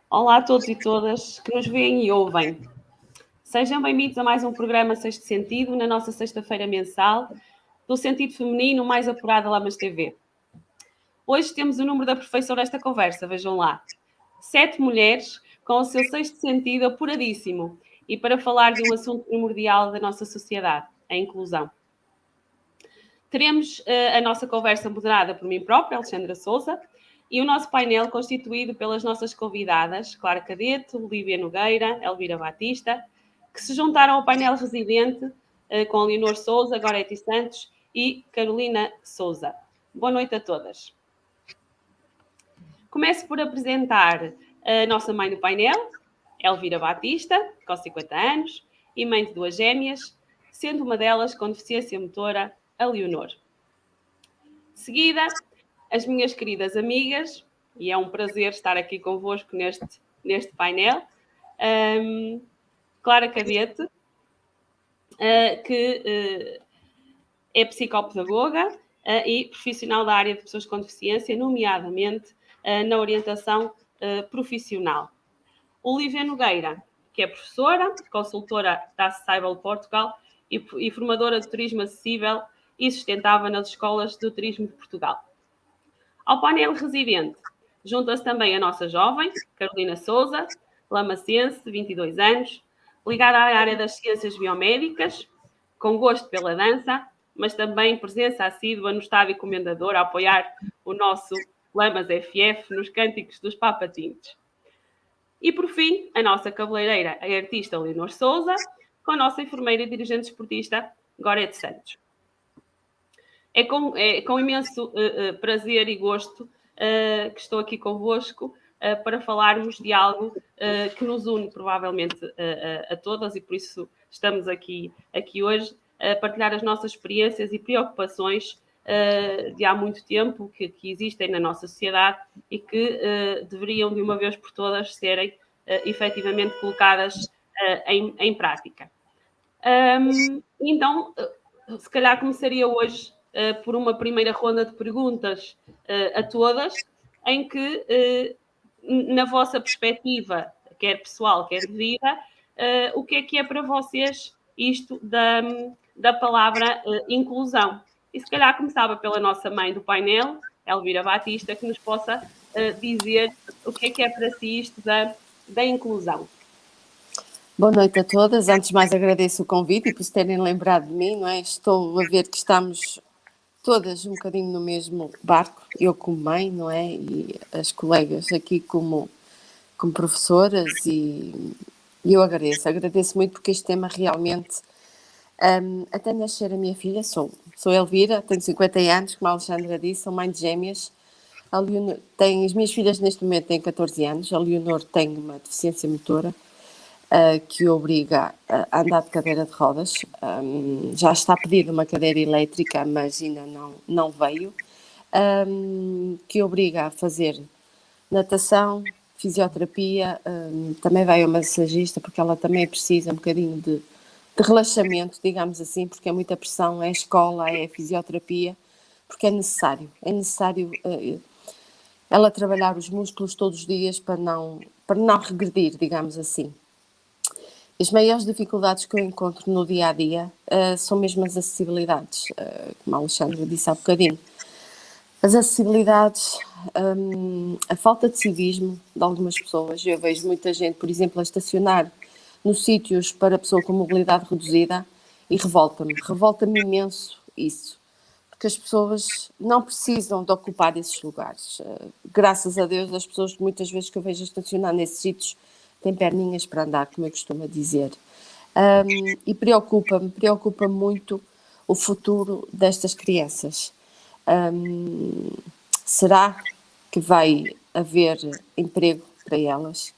Olá a todos e todas que nos veem e ouvem. Sejam bem-vindos a mais um programa Sexto Sentido, na nossa sexta-feira mensal, do sentido feminino mais apurado da Lamas TV. Hoje temos o número da perfeição desta conversa, vejam lá. 7 mulheres com o seu sexto sentido apuradíssimo e para falar de um assunto primordial da nossa sociedade, a inclusão. Teremos a nossa conversa moderada por mim própria, Alexandra Souza, e o nosso painel constituído pelas nossas convidadas, Clara Cadete, Olívia Nogueira, Elvira Batista, que se juntaram ao painel residente com Leonor Souza, Gorete Santos e Carolina Souza. Boa noite a todas. Começo por apresentar a nossa mãe do painel, Elvira Batista, com 50 anos, e mãe de 2 gêmeas, sendo uma delas com deficiência motora, a Leonor. De seguida, as minhas queridas amigas, e é um prazer estar aqui convosco neste painel, Clara Cadete, que é psicopedagoga e profissional da área de pessoas com deficiência, nomeadamente na orientação profissional. Olívia Nogueira, que é professora, consultora da Acessível Portugal e formadora de turismo acessível e sustentável nas escolas de turismo de Portugal. Ao painel residente, junta-se também a nossa jovem, Carolina Souza, lamacense, de 22 anos, ligada à área das ciências biomédicas, com gosto pela dança, mas também presença assídua no estádio e comendador a apoiar o nosso Lamas FF nos cânticos dos Papatintes. E, por fim, a nossa cabeleireira, a artista Leonor Souza, com a nossa enfermeira e dirigente esportista, Gorete Santos. É com imenso prazer e gosto que estou aqui convosco para falarmos de algo que nos une provavelmente a todas e por isso estamos aqui hoje a partilhar as nossas experiências e preocupações de há muito tempo que existem na nossa sociedade e que deveriam de uma vez por todas serem efetivamente colocadas em prática. Então, se calhar começaria hoje por uma primeira ronda de perguntas a todas, em que, na vossa perspectiva, quer pessoal, quer de vida, o que é para vocês isto da palavra inclusão? E se calhar começava pela nossa mãe do painel, Elvira Batista, que nos possa dizer o que é para si isto da inclusão. Boa noite a todas. Antes de mais agradeço o convite e por se terem lembrado de mim, não é? Estou a ver que estamos todas um bocadinho no mesmo barco, eu como mãe, não é? E as colegas aqui como professoras e eu agradeço muito porque este tema realmente, até nascer a minha filha, sou Elvira, tenho 50 anos, como a Alexandra disse, sou mãe de gêmeas. A Leonor, as minhas filhas neste momento têm 14 anos, a Leonor tem uma deficiência motora, que obriga a andar de cadeira de rodas. Já está pedida uma cadeira elétrica, mas ainda não veio. Que obriga a fazer natação, fisioterapia, também vai ao massagista, porque ela também precisa um bocadinho de relaxamento, digamos assim, porque é muita pressão, é a escola, é a fisioterapia, porque é necessário ela trabalhar os músculos todos os dias para não regredir, digamos assim. As maiores dificuldades que eu encontro no dia-a-dia são mesmo as acessibilidades, como a Alexandra disse há bocadinho. As acessibilidades, a falta de civismo de algumas pessoas. Eu vejo muita gente, por exemplo, a estacionar nos sítios para pessoa com mobilidade reduzida e revolta-me imenso isso, porque as pessoas não precisam de ocupar esses lugares. Graças a Deus, as pessoas muitas vezes que eu vejo a estacionar nesses sítios têm perninhas para andar, como eu costumo dizer. E preocupa muito o futuro destas crianças. Será que vai haver emprego para elas?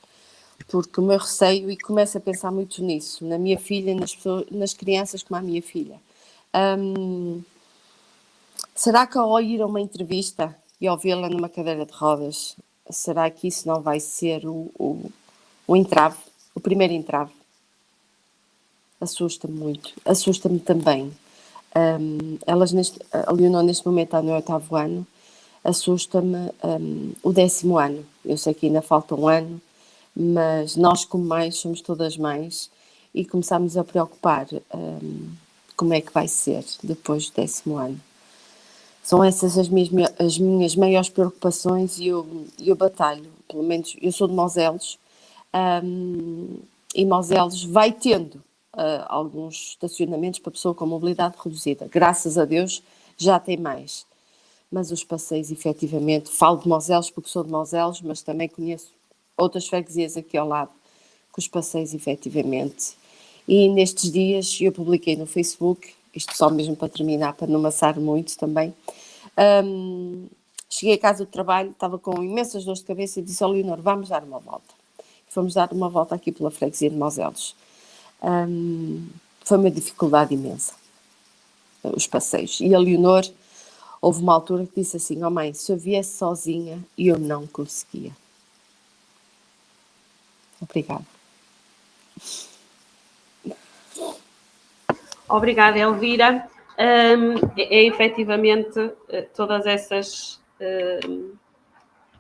Porque o meu receio, e começo a pensar muito nisso, na minha filha, nas crianças como a minha filha. Será que ao ir a uma entrevista e ao vê-la numa cadeira de rodas, será que isso não vai ser o entrave, o primeiro entrave? Assusta-me muito, assusta-me também. A Leonor neste momento está no 8º ano, assusta-me o 10º ano. Eu sei que ainda falta um ano, mas nós como mães somos todas mães e começámos a preocupar como é que vai ser depois do 10º ano. São essas as minhas maiores preocupações e eu batalho, pelo menos eu sou de Mozélos, e Mozélos vai tendo alguns estacionamentos para pessoa com mobilidade reduzida. Graças a Deus já tem mais. Mas os passeios, efetivamente, falo de Mozélos porque sou de Mozélos, mas também conheço outras freguesias aqui ao lado, que os passeios, efetivamente. E nestes dias eu publiquei no Facebook, isto só mesmo para terminar, para não amassar muito também, cheguei a casa do trabalho, estava com imensas dores de cabeça e disse ao Leonor, vamos dar uma volta. Fomos dar uma volta aqui pela freguesia de Mozélos. Foi uma dificuldade imensa, os passeios. E a Leonor, houve uma altura que disse assim, mãe, se eu viesse sozinha, eu não conseguia. Obrigada. Obrigada, Elvira. Efetivamente todas essas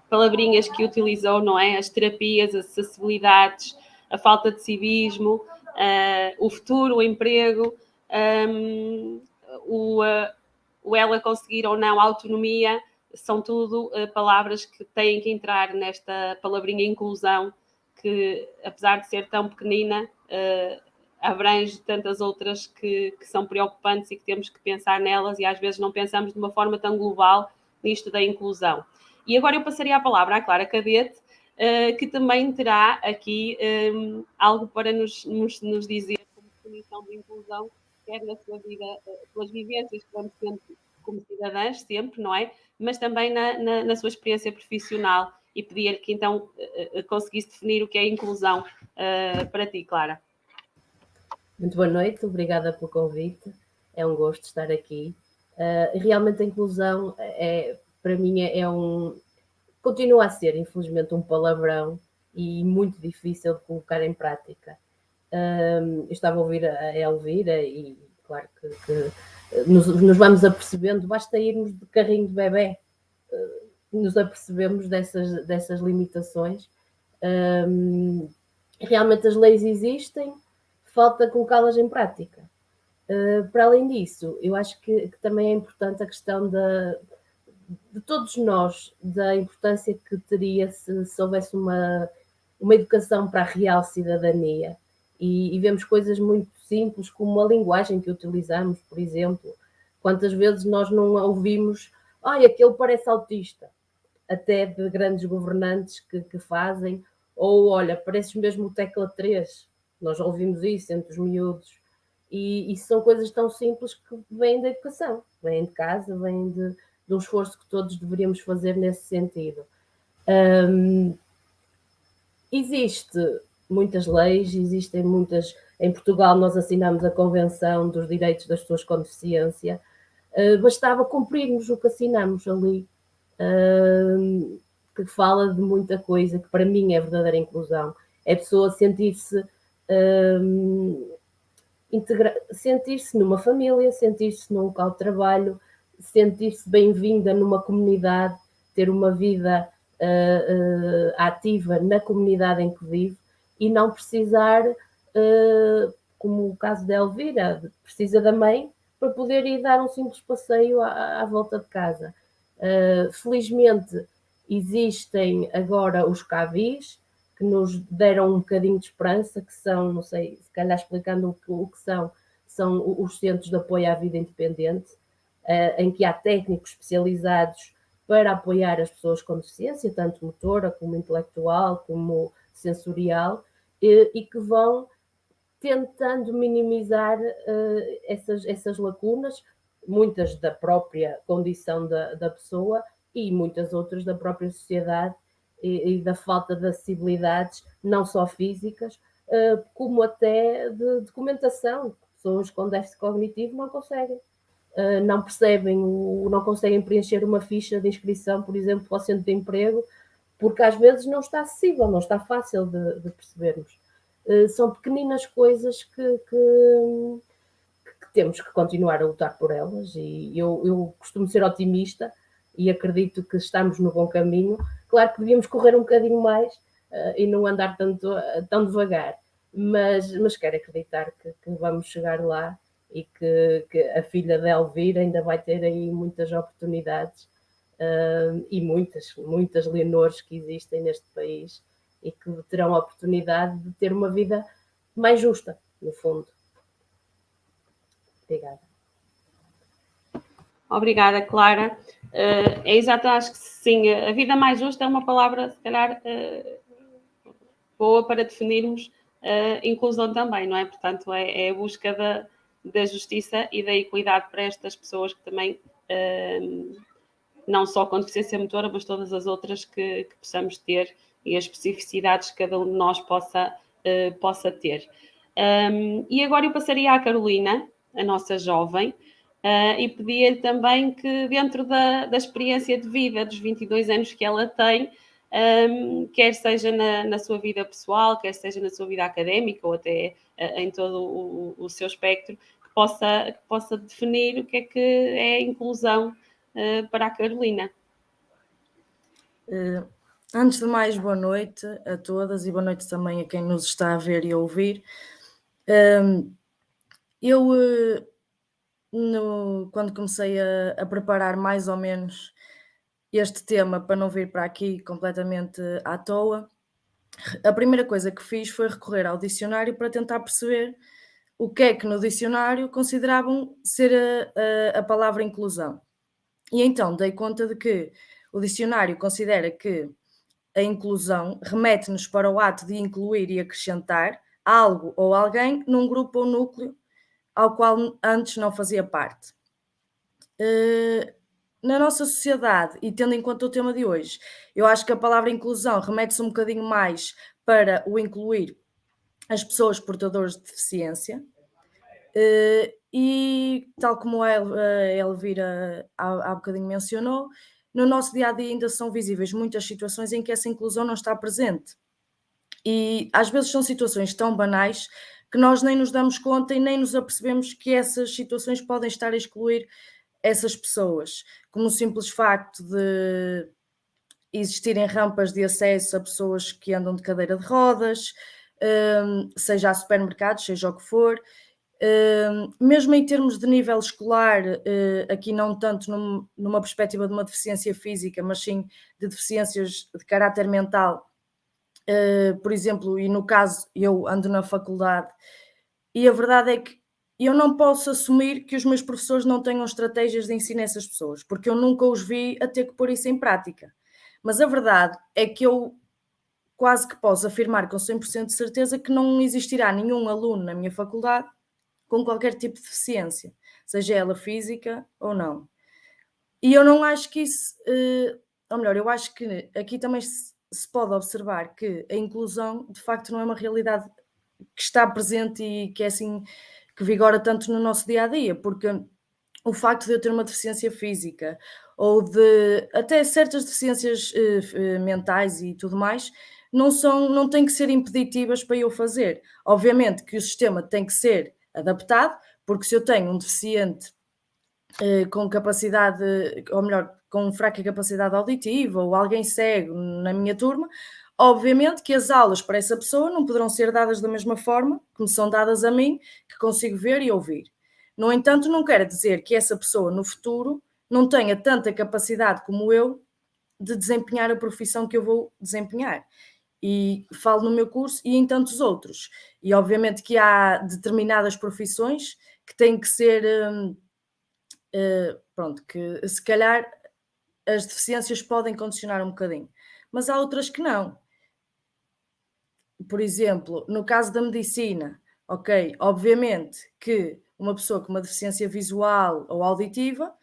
palavrinhas que utilizou, não é? As terapias, as acessibilidades, a falta de civismo, o futuro, o emprego, o ela conseguir ou não a autonomia, são tudo palavras que têm que entrar nesta palavrinha inclusão, que apesar de ser tão pequenina, abrange tantas outras que são preocupantes e que temos que pensar nelas e às vezes não pensamos de uma forma tão global nisto da inclusão. E agora eu passaria a palavra à Clara Cadete, que também terá aqui algo para nos dizer como definição de inclusão, quer na sua vida, pelas vivências que vamos tendo como cidadãs, sempre, não é? Mas também na sua experiência profissional. E pedir-lhe que então conseguisse definir o que é inclusão para ti, Clara. Muito boa noite, obrigada pelo convite, é um gosto estar aqui. Realmente a inclusão para mim continua a ser, infelizmente, um palavrão e muito difícil de colocar em prática. Eu estava a ouvir a Elvira e claro que nos vamos apercebendo, basta irmos de carrinho de bebé, nos apercebemos dessas limitações. Realmente as leis existem, falta colocá-las em prática. Para além disso, eu acho que também é importante a questão de todos nós, da importância que teria se houvesse uma educação para a real cidadania. E vemos coisas muito simples, como a linguagem que utilizamos, por exemplo. Quantas vezes nós não ouvimos, aquele parece autista, até de grandes governantes que fazem, ou olha, pareces mesmo o tecla 3. Nós ouvimos isso entre os miúdos. E são coisas tão simples que vêm da educação, vêm de casa, vêm de um esforço que todos deveríamos fazer nesse sentido. Existe muitas leis, existem muitas... Em Portugal nós assinamos a Convenção dos Direitos das Pessoas com Deficiência. Bastava cumprirmos o que assinamos ali, que fala de muita coisa, que para mim é verdadeira inclusão. É a pessoa sentir-se sentir-se numa família, sentir-se num local de trabalho, sentir-se bem-vinda numa comunidade, ter uma vida ativa na comunidade em que vive e não precisar, como o caso da Elvira, precisa da mãe para poder ir dar um simples passeio à volta de casa. Felizmente existem agora os CAVIs, que nos deram um bocadinho de esperança, que são, não sei, se calhar explicando o que são os Centros de Apoio à Vida Independente, em que há técnicos especializados para apoiar as pessoas com deficiência, tanto motora como intelectual, como sensorial, e que vão tentando minimizar essas lacunas, muitas da própria condição da pessoa e muitas outras da própria sociedade, e da falta de acessibilidades, não só físicas, como até de documentação. Pessoas com déficit cognitivo não conseguem. Não percebem, não conseguem preencher uma ficha de inscrição, por exemplo, ao centro de emprego, porque às vezes não está acessível, não está fácil de percebermos. São pequeninas coisas que temos que continuar a lutar por elas, e eu costumo ser otimista e acredito que estamos no bom caminho. Claro que devíamos correr um bocadinho mais, e não andar tão devagar. Mas quero acreditar que vamos chegar lá e que a filha de Elvira ainda vai ter aí muitas oportunidades e muitas Leonores que existem neste país e que terão a oportunidade de ter uma vida mais justa, no fundo. Obrigada. Obrigada, Clara. É exato, acho que sim, a vida mais justa é uma palavra, se calhar, boa para definirmos inclusão também, não é? Portanto, é a busca da justiça e da equidade para estas pessoas que também, não só com deficiência motora, mas todas as outras que possamos ter e as especificidades que cada um de nós possa ter. E agora eu passaria à Carolina, a nossa jovem, e pedia-lhe também que, dentro da experiência de vida dos 22 anos que ela tem, quer seja na sua vida pessoal, quer seja na sua vida académica ou até em todo o seu espectro, que possa definir o que é a inclusão para a Carolina. Antes de mais, boa noite a todas e boa noite também a quem nos está a ver e a ouvir. Eu, quando comecei a preparar mais ou menos este tema para não vir para aqui completamente à toa, a primeira coisa que fiz foi recorrer ao dicionário para tentar perceber o que é que no dicionário consideravam ser a palavra inclusão. E então dei conta de que o dicionário considera que a inclusão remete-nos para o ato de incluir e acrescentar algo ou alguém num grupo ou núcleo ao qual antes não fazia parte. Na nossa sociedade, e tendo em conta o tema de hoje, eu acho que a palavra inclusão remete-se um bocadinho mais para o incluir as pessoas portadoras de deficiência, e tal como a Elvira há bocadinho mencionou, no nosso dia-a-dia ainda são visíveis muitas situações em que essa inclusão não está presente. E às vezes são situações tão banais que nós nem nos damos conta e nem nos apercebemos que essas situações podem estar a excluir essas pessoas, como o simples facto de existirem rampas de acesso a pessoas que andam de cadeira de rodas, seja a supermercados, seja o que for. Mesmo em termos de nível escolar, aqui não tanto numa perspectiva de uma deficiência física, mas sim de deficiências de caráter mental. Por exemplo, e no caso eu ando na faculdade, e a verdade é que eu não posso assumir que os meus professores não tenham estratégias de ensino a essas pessoas, porque eu nunca os vi a ter que pôr isso em prática. Mas a verdade é que eu quase que posso afirmar com 100% de certeza que não existirá nenhum aluno na minha faculdade com qualquer tipo de deficiência, seja ela física ou não. E eu não acho que isso, ou melhor, eu acho que aqui também se pode observar que a inclusão de facto não é uma realidade que está presente e que é assim que vigora tanto no nosso dia a dia, porque o facto de eu ter uma deficiência física ou de até certas deficiências mentais e tudo mais não têm que ser impeditivas para eu fazer. Obviamente que o sistema tem que ser adaptado, porque se eu tenho um deficiente com capacidade, ou melhor, com fraca capacidade auditiva ou alguém cego na minha turma, obviamente que as aulas para essa pessoa não poderão ser dadas da mesma forma como são dadas a mim, que consigo ver e ouvir. No entanto, não quer dizer que essa pessoa no futuro não tenha tanta capacidade como eu de desempenhar a profissão que eu vou desempenhar. E falo no meu curso e em tantos outros. E obviamente que há determinadas profissões que têm que ser, pronto, que se calhar as deficiências podem condicionar um bocadinho, mas há outras que não. Por exemplo, no caso da medicina, ok, obviamente que uma pessoa com uma deficiência visual ou auditiva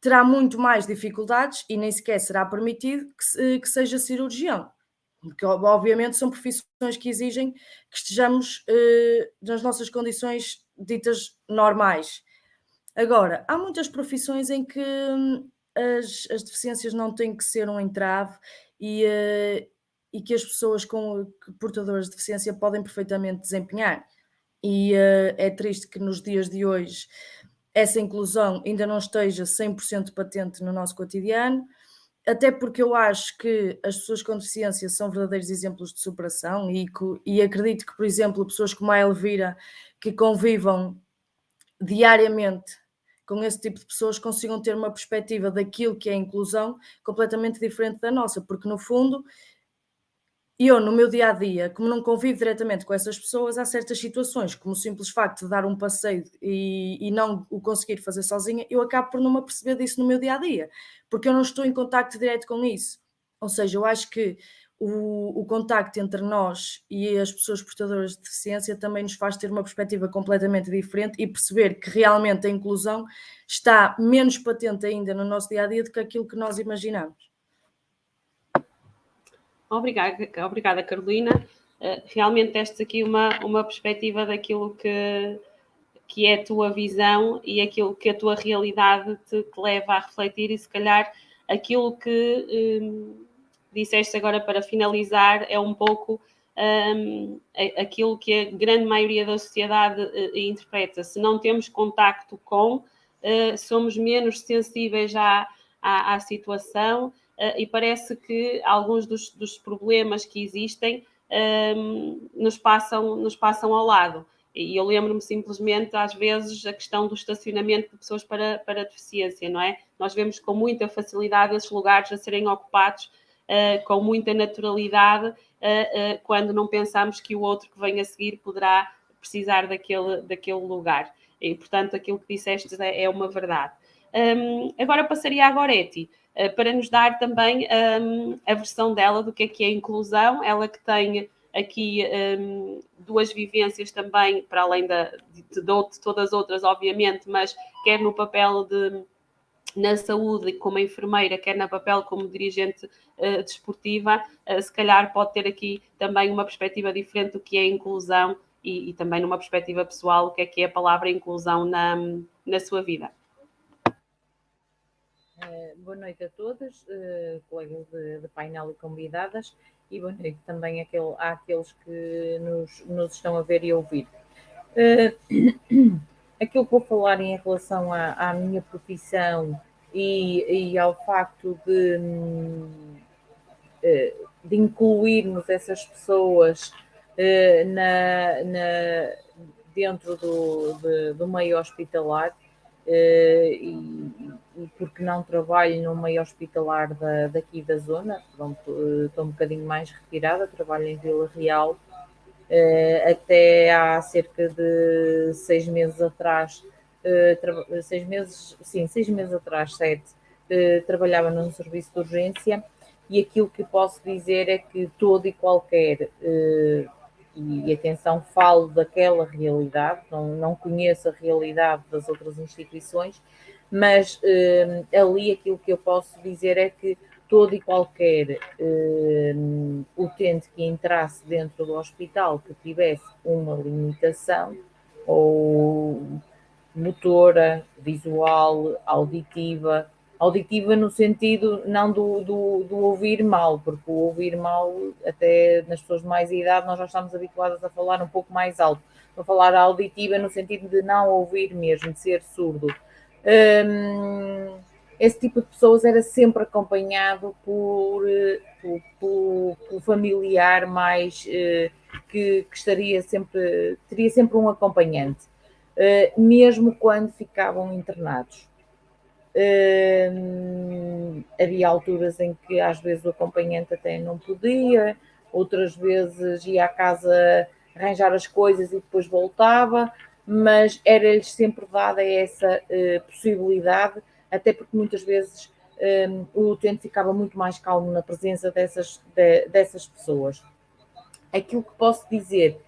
terá muito mais dificuldades e nem sequer será permitido que seja cirurgião, porque obviamente são profissões que exigem que estejamos nas nossas condições ditas normais. Agora, há muitas profissões em que as deficiências não têm que ser um entrave e que as pessoas portadoras de deficiência podem perfeitamente desempenhar. E é triste que nos dias de hoje essa inclusão ainda não esteja 100% patente no nosso cotidiano, até porque eu acho que as pessoas com deficiência são verdadeiros exemplos de superação e acredito que, por exemplo, pessoas como a Elvira, que convivam diariamente com esse tipo de pessoas, consigam ter uma perspectiva daquilo que é inclusão completamente diferente da nossa, porque no fundo eu, no meu dia a dia, como não convivo diretamente com essas pessoas, há certas situações, como o simples facto de dar um passeio e não o conseguir fazer sozinha, eu acabo por não me aperceber disso no meu dia a dia, porque eu não estou em contacto direto com isso. Ou seja, eu acho que o contacto entre nós e as pessoas portadoras de deficiência também nos faz ter uma perspectiva completamente diferente e perceber que realmente a inclusão está menos patente ainda no nosso dia a dia do que aquilo que nós imaginamos. Obrigada, Carolina. Realmente deste aqui uma perspectiva daquilo que é a tua visão e aquilo que a tua realidade te leva a refletir, e se calhar aquilo que disseste agora para finalizar é um pouco aquilo que a grande maioria da sociedade interpreta. Se não temos contacto com, somos menos sensíveis à situação, e parece que alguns dos problemas que existem nos passam ao lado. E eu lembro-me simplesmente, às vezes, a questão do estacionamento de pessoas para deficiência, não é? Nós vemos com muita facilidade esses lugares a serem ocupados com muita naturalidade, quando não pensamos que o outro que vem a seguir poderá precisar daquele lugar. E, portanto, aquilo que disseste é uma verdade. Agora passaria à Goretti, para nos dar também a versão dela do que é a inclusão, ela que tem aqui duas vivências também, para além de todas as outras, obviamente, mas quer no papel na saúde como enfermeira, quer no papel como dirigente desportiva, se calhar pode ter aqui também uma perspectiva diferente do que é a inclusão e também numa perspectiva pessoal, o que é a palavra inclusão na sua vida. Boa noite a todas, colegas de painel e convidadas, e boa noite também àqueles que nos estão a ver e a ouvir. Aquilo que vou falar em relação à minha profissão e ao facto de incluirmos essas pessoas dentro do meio hospitalar, e porque não trabalho no meio hospitalar daqui da zona, estou um bocadinho mais retirada, trabalho em Vila Real. Até há cerca de 6 meses atrás, 6 meses atrás, 7, trabalhava num serviço de urgência, e aquilo que posso dizer é que todo e qualquer, e atenção, falo daquela realidade, não conheço a realidade das outras instituições, mas ali aquilo que eu posso dizer é que todo e qualquer utente que entrasse dentro do hospital que tivesse uma limitação, ou motora, visual, auditiva no sentido não do ouvir mal, porque o ouvir mal, até nas pessoas de mais idade, nós já estamos habituadas a falar um pouco mais alto. Vou falar auditiva no sentido de não ouvir mesmo, de ser surdo. Esse tipo de pessoas era sempre acompanhado por familiar mais que teria sempre um acompanhante, mesmo quando ficavam internados. Havia alturas em que às vezes o acompanhante até não podia, outras vezes ia à casa arranjar as coisas e depois voltava, mas era-lhes sempre dada essa possibilidade, até porque muitas vezes o utente ficava muito mais calmo na presença dessas pessoas. Aquilo que posso dizer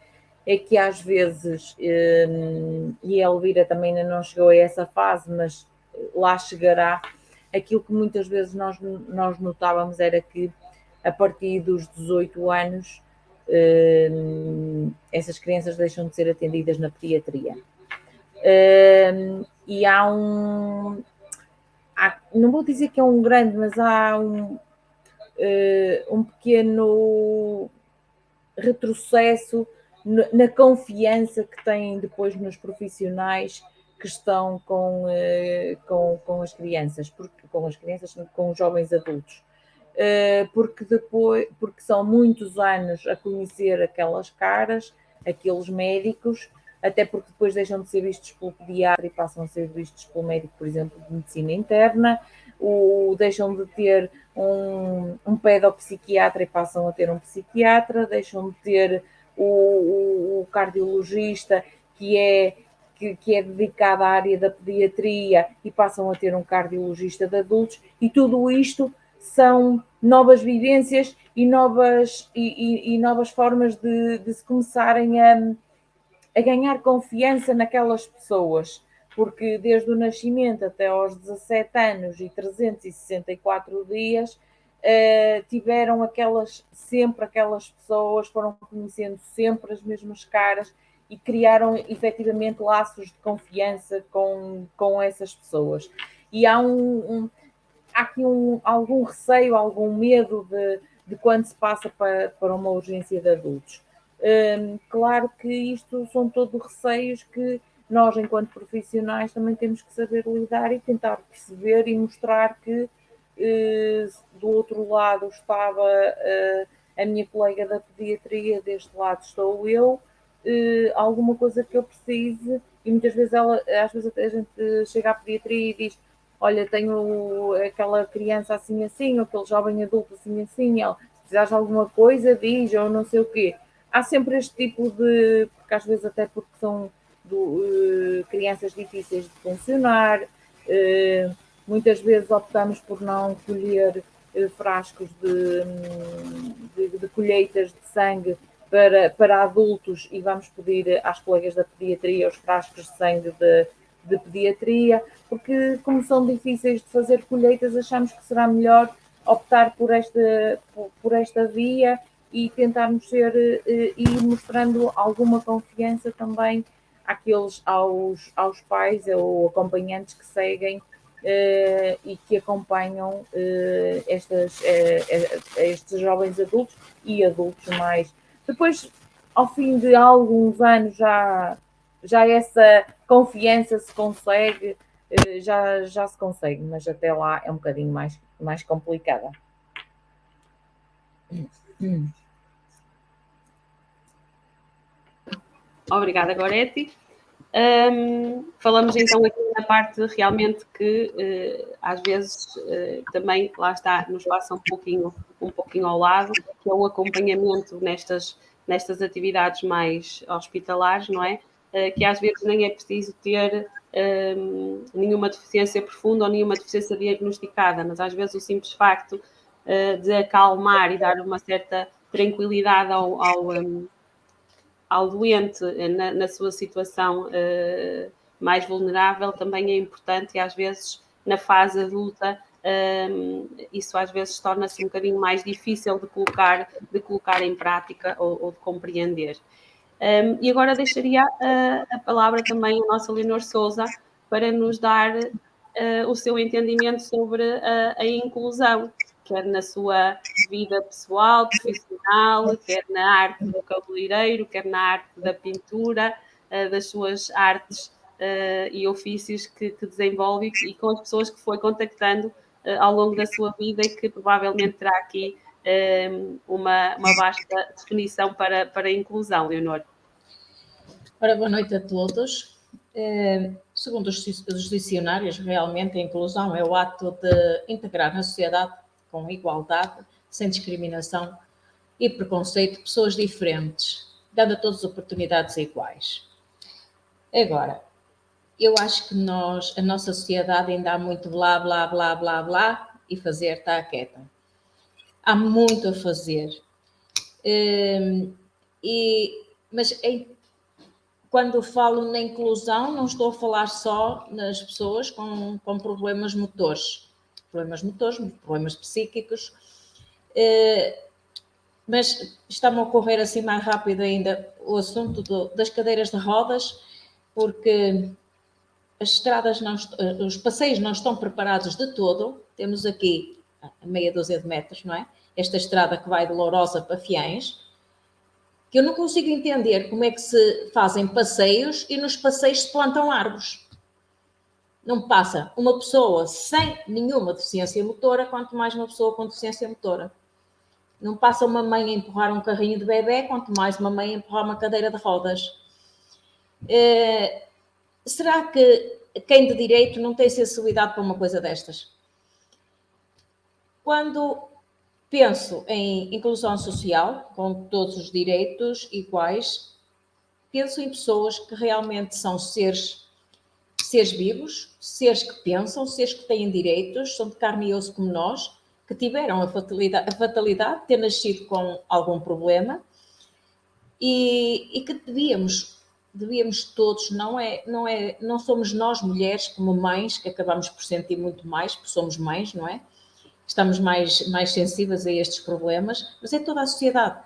é que às vezes, e a Elvira também ainda não chegou a essa fase, mas lá chegará, aquilo que muitas vezes nós notávamos era que a partir dos 18 anos essas crianças deixam de ser atendidas na pediatria. E não vou dizer que é um grande, mas há um pequeno retrocesso na confiança que têm depois nos profissionais que estão com as crianças, com os jovens adultos. Porque são muitos anos a conhecer aquelas caras, aqueles médicos, até porque depois deixam de ser vistos pelo pediatra e passam a ser vistos pelo médico, por exemplo, de medicina interna, deixam de ter um pedopsiquiatra e passam a ter um psiquiatra, deixam de ter o cardiologista que é dedicado à área da pediatria e passam a ter um cardiologista de adultos, e tudo isto são novas vivências e novas formas de se começarem a ganhar confiança naquelas pessoas, porque desde o nascimento até aos 17 anos e 364 dias tiveram aquelas pessoas, foram conhecendo sempre as mesmas caras e criaram efetivamente laços de confiança com essas pessoas. E há aqui algum receio, algum medo de quando se passa para uma urgência de adultos. Claro que isto são todos receios que nós, enquanto profissionais, também temos que saber lidar e tentar perceber e mostrar que do outro lado estava a minha colega da pediatria, deste lado estou eu, alguma coisa que eu precise, e muitas vezes às vezes a gente chega à pediatria e diz: olha, tenho aquela criança assim assim, ou aquele jovem adulto assim assim, se precisares de alguma coisa, diz, ou não sei o quê. Há sempre este tipo de, porque às vezes até porque são crianças difíceis de funcionar, muitas vezes optamos por não colher frascos de colheitas de sangue para adultos e vamos pedir às colegas da pediatria os frascos de sangue de pediatria, porque como são difíceis de fazer colheitas, achamos que será melhor optar por esta via e tentarmos ir mostrando alguma confiança também aos pais ou acompanhantes que seguem e que acompanham estes jovens adultos e adultos mais. Depois, ao fim de alguns anos, já essa confiança se consegue, já se consegue, mas até lá é um bocadinho mais complicada. Obrigada, Goretti. Falamos então aqui na parte realmente que às vezes também, lá está, nos passa um pouquinho ao lado, que é o acompanhamento nestas atividades mais hospitalares, não é? Que às vezes nem é preciso ter nenhuma deficiência profunda ou nenhuma deficiência diagnosticada, mas às vezes o simples facto de acalmar e dar uma certa tranquilidade ao doente na sua situação mais vulnerável também é importante, e às vezes na fase adulta isso às vezes torna-se um bocadinho mais difícil de colocar em prática ou de compreender. E agora deixaria a palavra também à nossa Leonor Sousa para nos dar o seu entendimento sobre a inclusão, quer na sua vida pessoal, profissional, quer na arte do cabeleireiro, quer na arte da pintura, das suas artes e ofícios que desenvolve e com as pessoas que foi contactando ao longo da sua vida e que provavelmente terá aqui uma vasta definição para a inclusão, Leonor. Ora, boa noite a todos. Segundo os dicionários, realmente a inclusão é o ato de integrar na sociedade com igualdade, sem discriminação e preconceito, pessoas diferentes, dando a todas oportunidades iguais. Agora, eu acho que a nossa sociedade ainda há muito blá, blá, blá, blá, blá, e fazer está quieta. Há muito a fazer. Mas quando falo na inclusão, não estou a falar só nas pessoas com problemas motores, problemas psíquicos, mas está-me a ocorrer assim mais rápido ainda o assunto das cadeiras de rodas, porque as estradas, os passeios não estão preparados de todo. Temos aqui a meia dúzia de metros, não é? Esta estrada que vai de Lourosa para Fiães, que eu não consigo entender como é que se fazem passeios e nos passeios se plantam árvores. não passa uma pessoa sem nenhuma deficiência motora, quanto mais uma pessoa com deficiência motora. Não passa uma mãe a empurrar um carrinho de bebê, quanto mais uma mãe a empurrar uma cadeira de rodas. Será que quem de direito não tem sensibilidade para uma coisa destas? Quando penso em inclusão social, com todos os direitos iguais, penso em pessoas que realmente são seres vivos, seres que pensam, seres que têm direitos, são de carne e osso como nós, que tiveram a fatalidade de ter nascido com algum problema e que devíamos todos, não somos nós mulheres como mães, que acabamos por sentir muito mais, porque somos mães, não é? Estamos mais sensíveis a estes problemas, mas é toda a sociedade.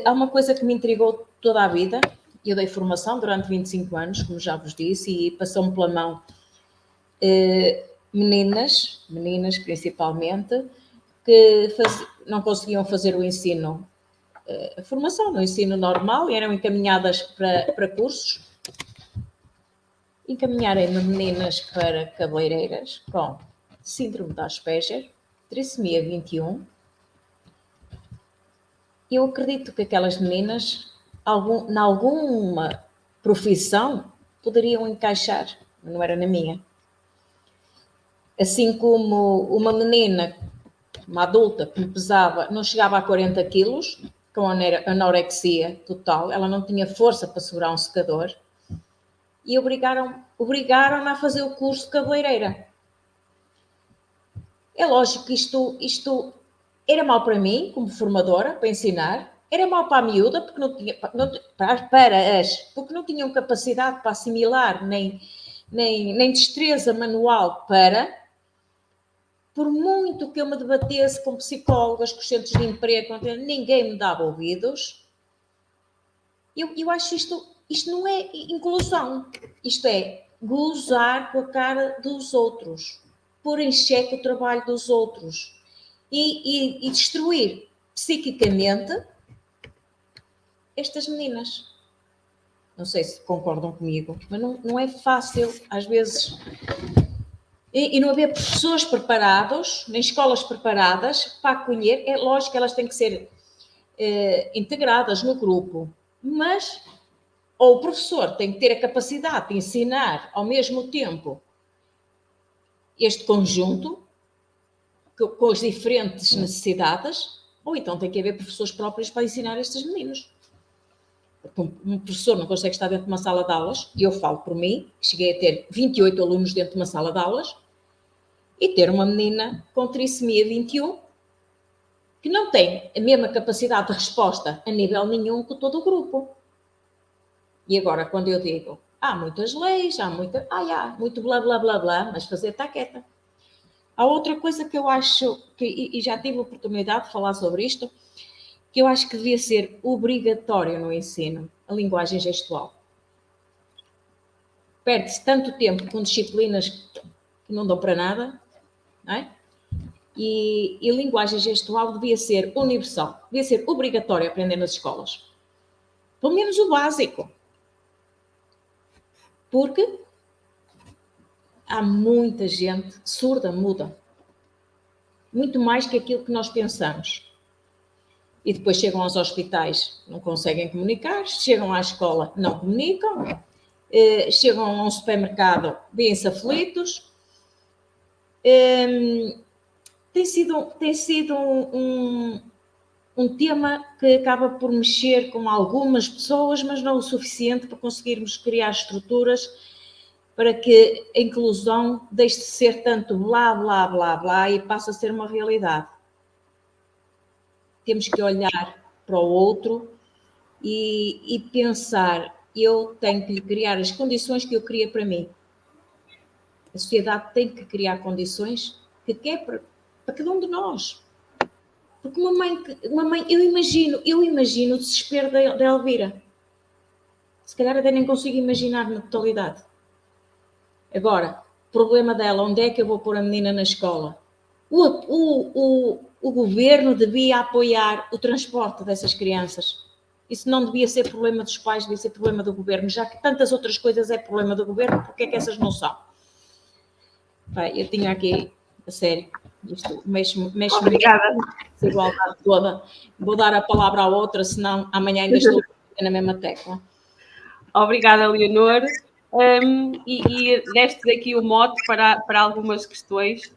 Há uma coisa que me intrigou toda a vida. Eu dei formação durante 25 anos, como já vos disse, e passou-me pela mão meninas principalmente, que não conseguiam fazer o ensino, a formação no ensino normal, e eram encaminhadas para cursos. Encaminharem-me meninas para cabeleireiras com síndrome de Asperger, trissomia 21. Eu acredito que aquelas meninas, em alguma profissão, poderiam encaixar, mas não era na minha. Assim como uma menina, uma adulta, que pesava, não chegava a 40 quilos, com anorexia total, ela não tinha força para segurar um secador, e obrigaram-na a fazer o curso de cabeleireira. É lógico que isto era mau para mim, como formadora, para ensinar, era mau para a miúda, porque porque não tinham capacidade para assimilar, nem destreza manual por muito que eu me debatesse com psicólogas, com os centros de emprego, ninguém me dava ouvidos. Eu acho isto não é inclusão, isto é gozar com a cara dos outros, pôr em xeque o trabalho dos outros e destruir psiquicamente estas meninas. Não sei se concordam comigo, mas não é fácil, às vezes, e não haver professores preparados, nem escolas preparadas para acolher. É lógico que elas têm que ser integradas no grupo, mas ou o professor tem que ter a capacidade de ensinar ao mesmo tempo este conjunto com as diferentes necessidades, ou então tem que haver professores próprios para ensinar estes meninos. Um professor não consegue estar dentro de uma sala de aulas, e eu falo por mim, cheguei a ter 28 alunos dentro de uma sala de aulas, e ter uma menina com trissomia 21, que não tem a mesma capacidade de resposta a nível nenhum que todo o grupo. E agora, quando eu digo, há muitas leis, há muito blá, blá, blá, blá, mas fazer está quieta. Há outra coisa que eu acho, e já tive a oportunidade de falar sobre isto, que eu acho que devia ser obrigatório no ensino, a linguagem gestual. Perde-se tanto tempo com disciplinas que não dão para nada, não é? E linguagem gestual devia ser universal, devia ser obrigatório aprender nas escolas. Pelo menos o básico. Porque há muita gente surda, muda. Muito mais que aquilo que nós pensamos. E depois chegam aos hospitais, não conseguem comunicar, chegam à escola, não comunicam, chegam a um supermercado, veem-se aflitos. Tem sido um tema que acaba por mexer com algumas pessoas, mas não o suficiente para conseguirmos criar estruturas para que a inclusão deixe de ser tanto blá, blá, blá, blá e passe a ser uma realidade. Temos que olhar para o outro e pensar, eu tenho que lhe criar as condições que eu queria para mim. A sociedade tem que criar condições que quer para cada um de nós. Porque uma mãe, eu imagino o desespero da Elvira. Se calhar até nem consigo imaginar na totalidade. Agora, o problema dela, onde é que eu vou pôr a menina na escola? O governo devia apoiar o transporte dessas crianças. Isso não devia ser problema dos pais, devia ser problema do governo. Já que tantas outras coisas é problema do governo, porque é que essas não são? Eu tinha aqui, a sério, isto mexe Obrigada. a igualdade toda. Vou dar a palavra à outra, senão amanhã ainda estou na mesma tecla. Obrigada, Leonor. E deste aqui o mote para algumas questões,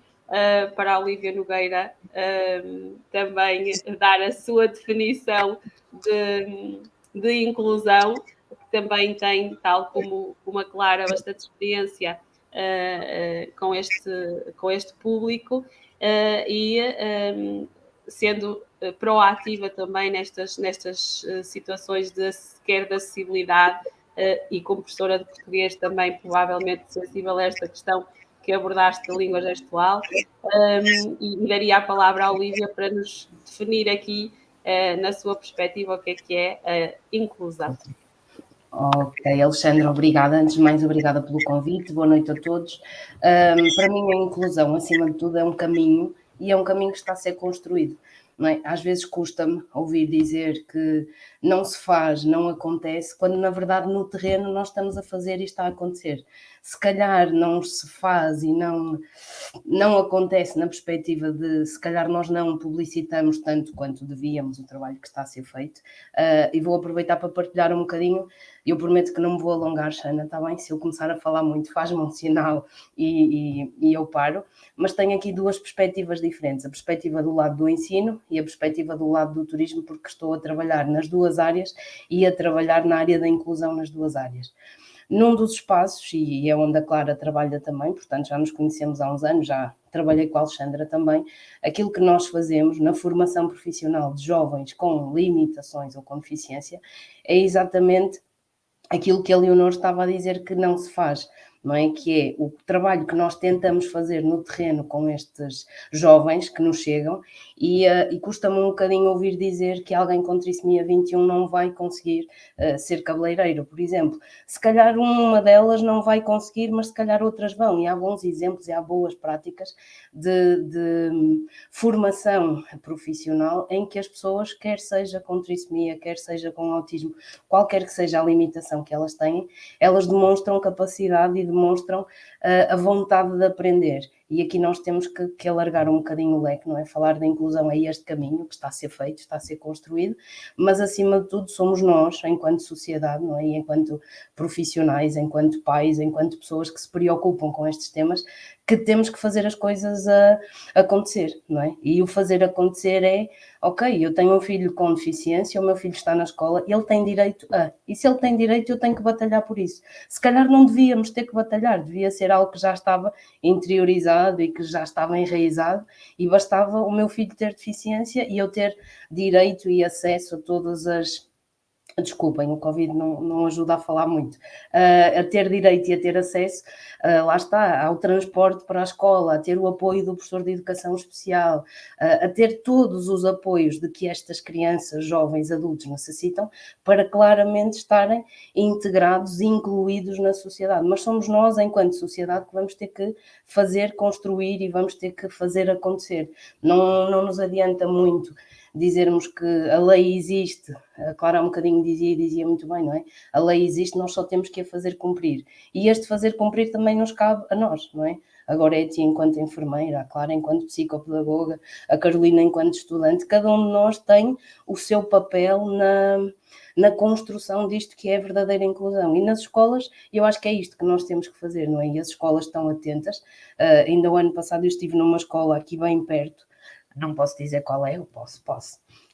para a Olívia Nogueira também dar a sua definição de inclusão, que também tem, tal como a Clara, bastante experiência com este público e sendo proativa também nestas situações quer de acessibilidade e como professora de português também provavelmente sensível a esta questão que abordaste da língua gestual, e daria a palavra à Olívia para nos definir aqui, na sua perspectiva, o que é a inclusão. Ok, Alexandra, obrigada. Antes de mais, obrigada pelo convite. Boa noite a todos. Para mim, a inclusão, acima de tudo, é um caminho e é um caminho que está a ser construído. Não é? Às vezes custa-me ouvir dizer que não se faz, não acontece, quando na verdade no terreno nós estamos a fazer e está a acontecer. Se calhar não se faz e não acontece na perspectiva de se calhar nós não publicitamos tanto quanto devíamos o trabalho que está a ser feito. E vou aproveitar para partilhar um bocadinho. Eu prometo que não me vou alongar, Xana, está bem? Se eu começar a falar muito, faz-me um sinal e eu paro. Mas tenho aqui duas perspectivas diferentes. A perspectiva do lado do ensino e a perspectiva do lado do turismo, porque estou a trabalhar nas duas áreas e a trabalhar na área da inclusão nas duas áreas. Num dos espaços, e é onde a Clara trabalha também, portanto já nos conhecemos há uns anos, já trabalhei com a Alexandra também, aquilo que nós fazemos na formação profissional de jovens com limitações ou com deficiência é exatamente aquilo que a Leonor estava a dizer que não se faz, não é? Que é o trabalho que nós tentamos fazer no terreno com estes jovens que nos chegam e custa-me um bocadinho ouvir dizer que alguém com trissomia 21 não vai conseguir ser cabeleireiro, por exemplo. Se calhar uma delas não vai conseguir, mas se calhar outras vão, e há bons exemplos e há boas práticas de formação profissional em que as pessoas, quer seja com trissomia, quer seja com autismo, qualquer que seja a limitação que elas têm, elas demonstram capacidade e demonstram a vontade de aprender. E aqui nós temos que alargar um bocadinho o leque, não é? Falar da inclusão é este caminho que está a ser feito, está a ser construído, mas acima de tudo somos nós, enquanto sociedade, não é? E enquanto profissionais, enquanto pais, enquanto pessoas que se preocupam com estes temas, que temos que fazer as coisas acontecer, não é? E o fazer acontecer é, ok, eu tenho um filho com deficiência, o meu filho está na escola, ele tem direito a, e se ele tem direito eu tenho que batalhar por isso. Se calhar não devíamos ter que batalhar, devia ser algo que já estava interiorizado e que já estava enraizado e bastava o meu filho ter deficiência e eu ter direito e acesso a todas as... Desculpem, o Covid não ajuda a falar muito. A ter direito e a ter acesso, lá está, ao transporte para a escola, a ter o apoio do professor de educação especial, a ter todos os apoios de que estas crianças, jovens, adultos necessitam para claramente estarem integrados e incluídos na sociedade. Mas somos nós, enquanto sociedade, que vamos ter que fazer, construir e vamos ter que fazer acontecer. Não nos adianta muito dizermos que a lei existe, a Clara há um bocadinho dizia muito bem, não é? A lei existe, nós só temos que a fazer cumprir. E este fazer cumprir também nos cabe a nós, não é? Agora é a ti enquanto enfermeira, a Clara enquanto psicopedagoga, a Carolina enquanto estudante, cada um de nós tem o seu papel na construção disto que é a verdadeira inclusão. E nas escolas, eu acho que é isto que nós temos que fazer, não é? E as escolas estão atentas. Ainda o ano passado eu estive numa escola aqui bem perto, não posso dizer qual é, eu posso.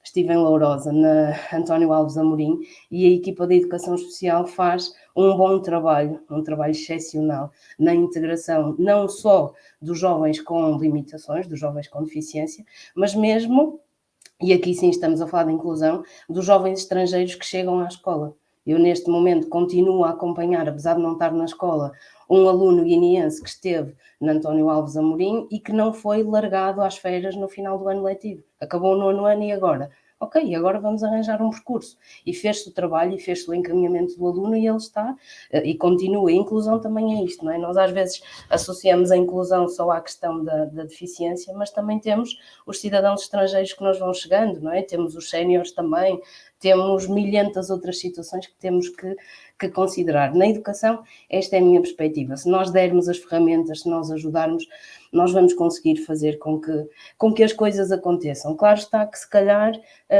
Estive em Lourosa, na António Alves Amorim, e a equipa de educação especial faz um bom trabalho, um trabalho excepcional na integração não só dos jovens com limitações, dos jovens com deficiência, mas mesmo, e aqui sim estamos a falar de inclusão, dos jovens estrangeiros que chegam à escola. Eu neste momento continuo a acompanhar, apesar de não estar na escola, um aluno guineense que esteve na António Alves Amorim e que não foi largado às férias no final do ano letivo. Acabou o 9º ano e agora? Ok, agora vamos arranjar um percurso. E fez-se o trabalho e fez-se o encaminhamento do aluno e ele está, e continua. A inclusão também é isto, não é? Nós às vezes associamos a inclusão só à questão da deficiência, mas também temos os cidadãos estrangeiros que nos vão chegando, não é? Temos os séniores também, temos milhentas outras situações que temos que que considerar. Na educação, esta é a minha perspectiva. Se nós dermos as ferramentas, se nós ajudarmos, nós vamos conseguir fazer com que as coisas aconteçam. Claro está que se calhar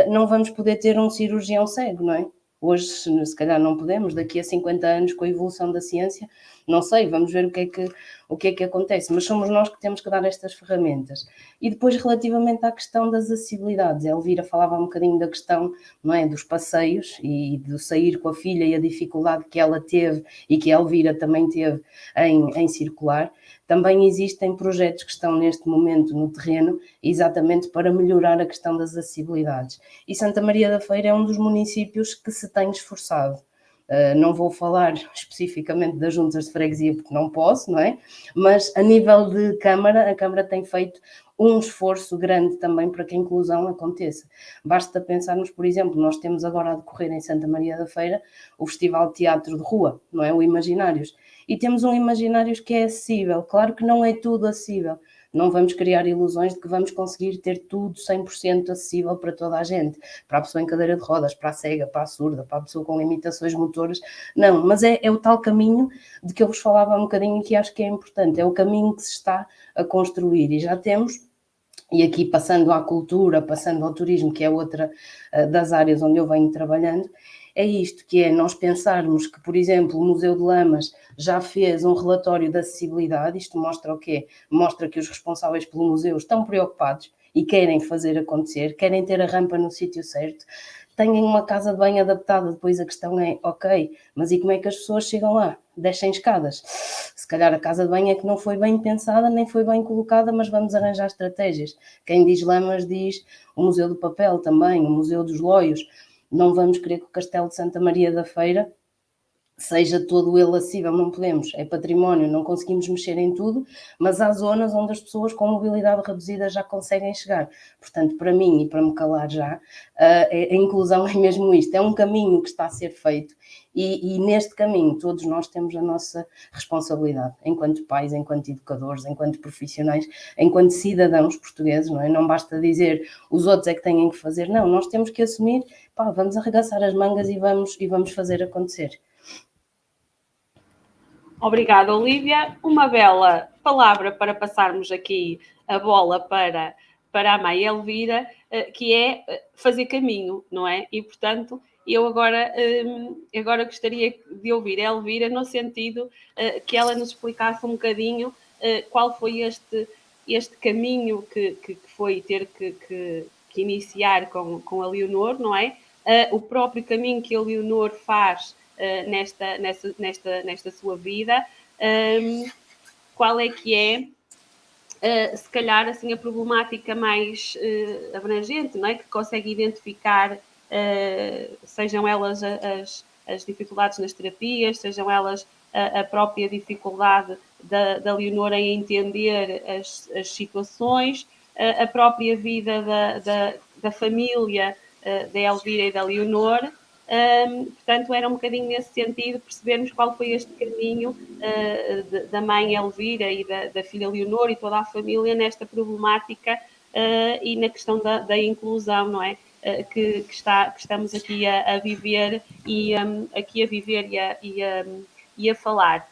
não vamos poder ter um cirurgião cego, não é? Hoje, se calhar, não podemos, daqui a 50 anos, com a evolução da ciência, não sei, vamos ver o que é que acontece, mas somos nós que temos que dar estas ferramentas. E depois, relativamente à questão das acessibilidades, a Elvira falava um bocadinho da questão, não é, dos passeios e do sair com a filha e a dificuldade que ela teve e que a Elvira também teve em circular. Também existem projetos que estão neste momento no terreno exatamente para melhorar a questão das acessibilidades. E Santa Maria da Feira é um dos municípios que se tem esforçado. Não vou falar especificamente das juntas de freguesia porque não posso, não é? Mas a nível de Câmara, a Câmara tem feito um esforço grande também para que a inclusão aconteça. Basta pensarmos, por exemplo, nós temos agora a decorrer em Santa Maria da Feira o Festival de Teatro de Rua, não é? O Imaginários. E temos um Imaginários que é acessível. Claro que não é tudo acessível. Não vamos criar ilusões de que vamos conseguir ter tudo 100% acessível para toda a gente. Para a pessoa em cadeira de rodas, para a cega, para a surda, para a pessoa com limitações motoras. Não, mas é o tal caminho de que eu vos falava um bocadinho e que acho que é importante. É o caminho que se está a construir. E já temos, e aqui passando à cultura, passando ao turismo, que é outra das áreas onde eu venho trabalhando, é isto, que é nós pensarmos que, por exemplo, o Museu de Lamas já fez um relatório de acessibilidade. Isto mostra o quê? Mostra que os responsáveis pelo museu estão preocupados e querem fazer acontecer, querem ter a rampa no sítio certo, têm uma casa de banho adaptada. Depois a questão é, ok, mas e como é que as pessoas chegam lá? Descem escadas. Se calhar a casa de banho é que não foi bem pensada, nem foi bem colocada, mas vamos arranjar estratégias. Quem diz Lamas diz o Museu do Papel também, o Museu dos Loios. Não vamos querer que o Castelo de Santa Maria da Feira seja todo ele acessível, não podemos, é património, não conseguimos mexer em tudo, mas há zonas onde as pessoas com mobilidade reduzida já conseguem chegar. Portanto, para mim, e para me calar já, a inclusão é mesmo isto, é um caminho que está a ser feito e neste caminho todos nós temos a nossa responsabilidade, enquanto pais, enquanto educadores, enquanto profissionais, enquanto cidadãos portugueses, não é? Não basta dizer os outros é que têm que fazer, não, nós temos que assumir, vamos arregaçar as mangas e vamos fazer acontecer. Obrigada, Olívia. Uma bela palavra para passarmos aqui a bola para a mãe Elvira, que é fazer caminho, não é? E, portanto, eu agora gostaria de ouvir a Elvira no sentido que ela nos explicasse um bocadinho qual foi este caminho que foi ter que iniciar com a Leonor, não é? O próprio caminho que a Leonor faz nesta sua vida, qual é que é, se calhar, assim, a problemática mais abrangente, não é? Que consegue identificar, sejam elas as dificuldades nas terapias, sejam elas a própria dificuldade da Leonor em entender as situações, a própria vida da família da Elvira e da Leonor. Portanto, era um bocadinho nesse sentido percebermos qual foi este caminho da mãe Elvira e da filha Leonor e toda a família nesta problemática e na questão da inclusão, não é? Que estamos aqui a viver e a falar.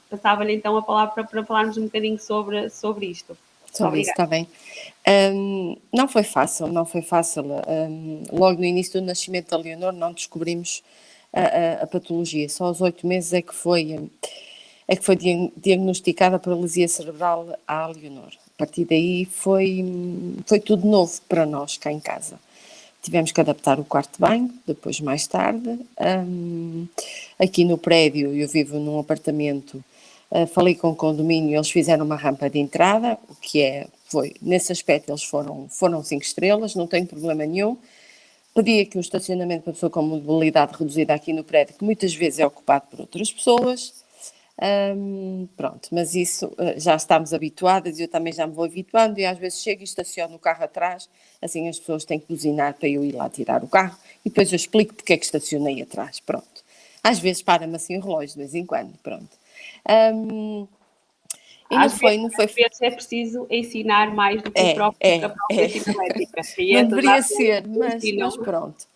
Passava-lhe então a palavra para falarmos um bocadinho sobre isto. Sobre isso, está bem. Não foi fácil. Logo no início do nascimento da Leonor não descobrimos a patologia. Só aos 8 meses é que foi diagnosticada a paralisia cerebral à Leonor. A partir daí foi tudo novo para nós cá em casa. Tivemos que adaptar o quarto de banho, depois mais tarde. Aqui no prédio, eu vivo num apartamento, falei com o condomínio, eles fizeram uma rampa de entrada, o que foi, nesse aspecto eles foram 5 estrelas, não tem problema nenhum. Pedi aqui um estacionamento para a pessoa com mobilidade reduzida aqui no prédio, que muitas vezes é ocupado por outras pessoas. Pronto, mas isso já estamos habituadas e eu também já me vou habituando e às vezes chego e estaciono o carro atrás, assim as pessoas têm que buzinar para eu ir lá tirar o carro e depois eu explico porque é que estacionei atrás, pronto. Às vezes para-me assim o relógio de vez em quando, pronto. E às vezes é preciso ensinar mais do que a própria sinalética. Não deveria ser, mas pronto.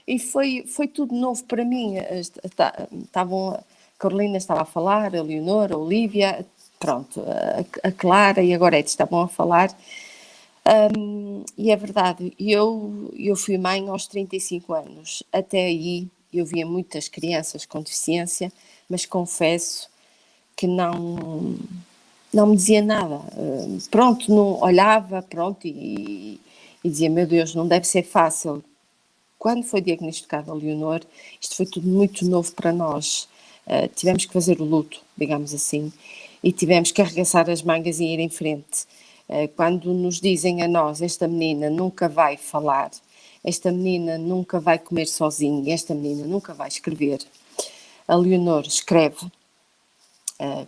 E foi tudo novo para mim. A Carolina estava a falar, a Leonor, a Olívia, pronto, a Clara e a Gorete estavam a falar. E é verdade, eu fui mãe aos 35 anos. Até aí eu via muitas crianças com deficiência, mas confesso que não me dizia nada. Pronto, não olhava, pronto, e dizia, meu Deus, não deve ser fácil. Quando foi diagnosticada a Leonor, isto foi tudo muito novo para nós. Tivemos que fazer o luto, digamos assim, e tivemos que arregaçar as mangas e ir em frente. Quando nos dizem a nós, esta menina nunca vai falar, esta menina nunca vai comer sozinha, esta menina nunca vai escrever. A Leonor escreve,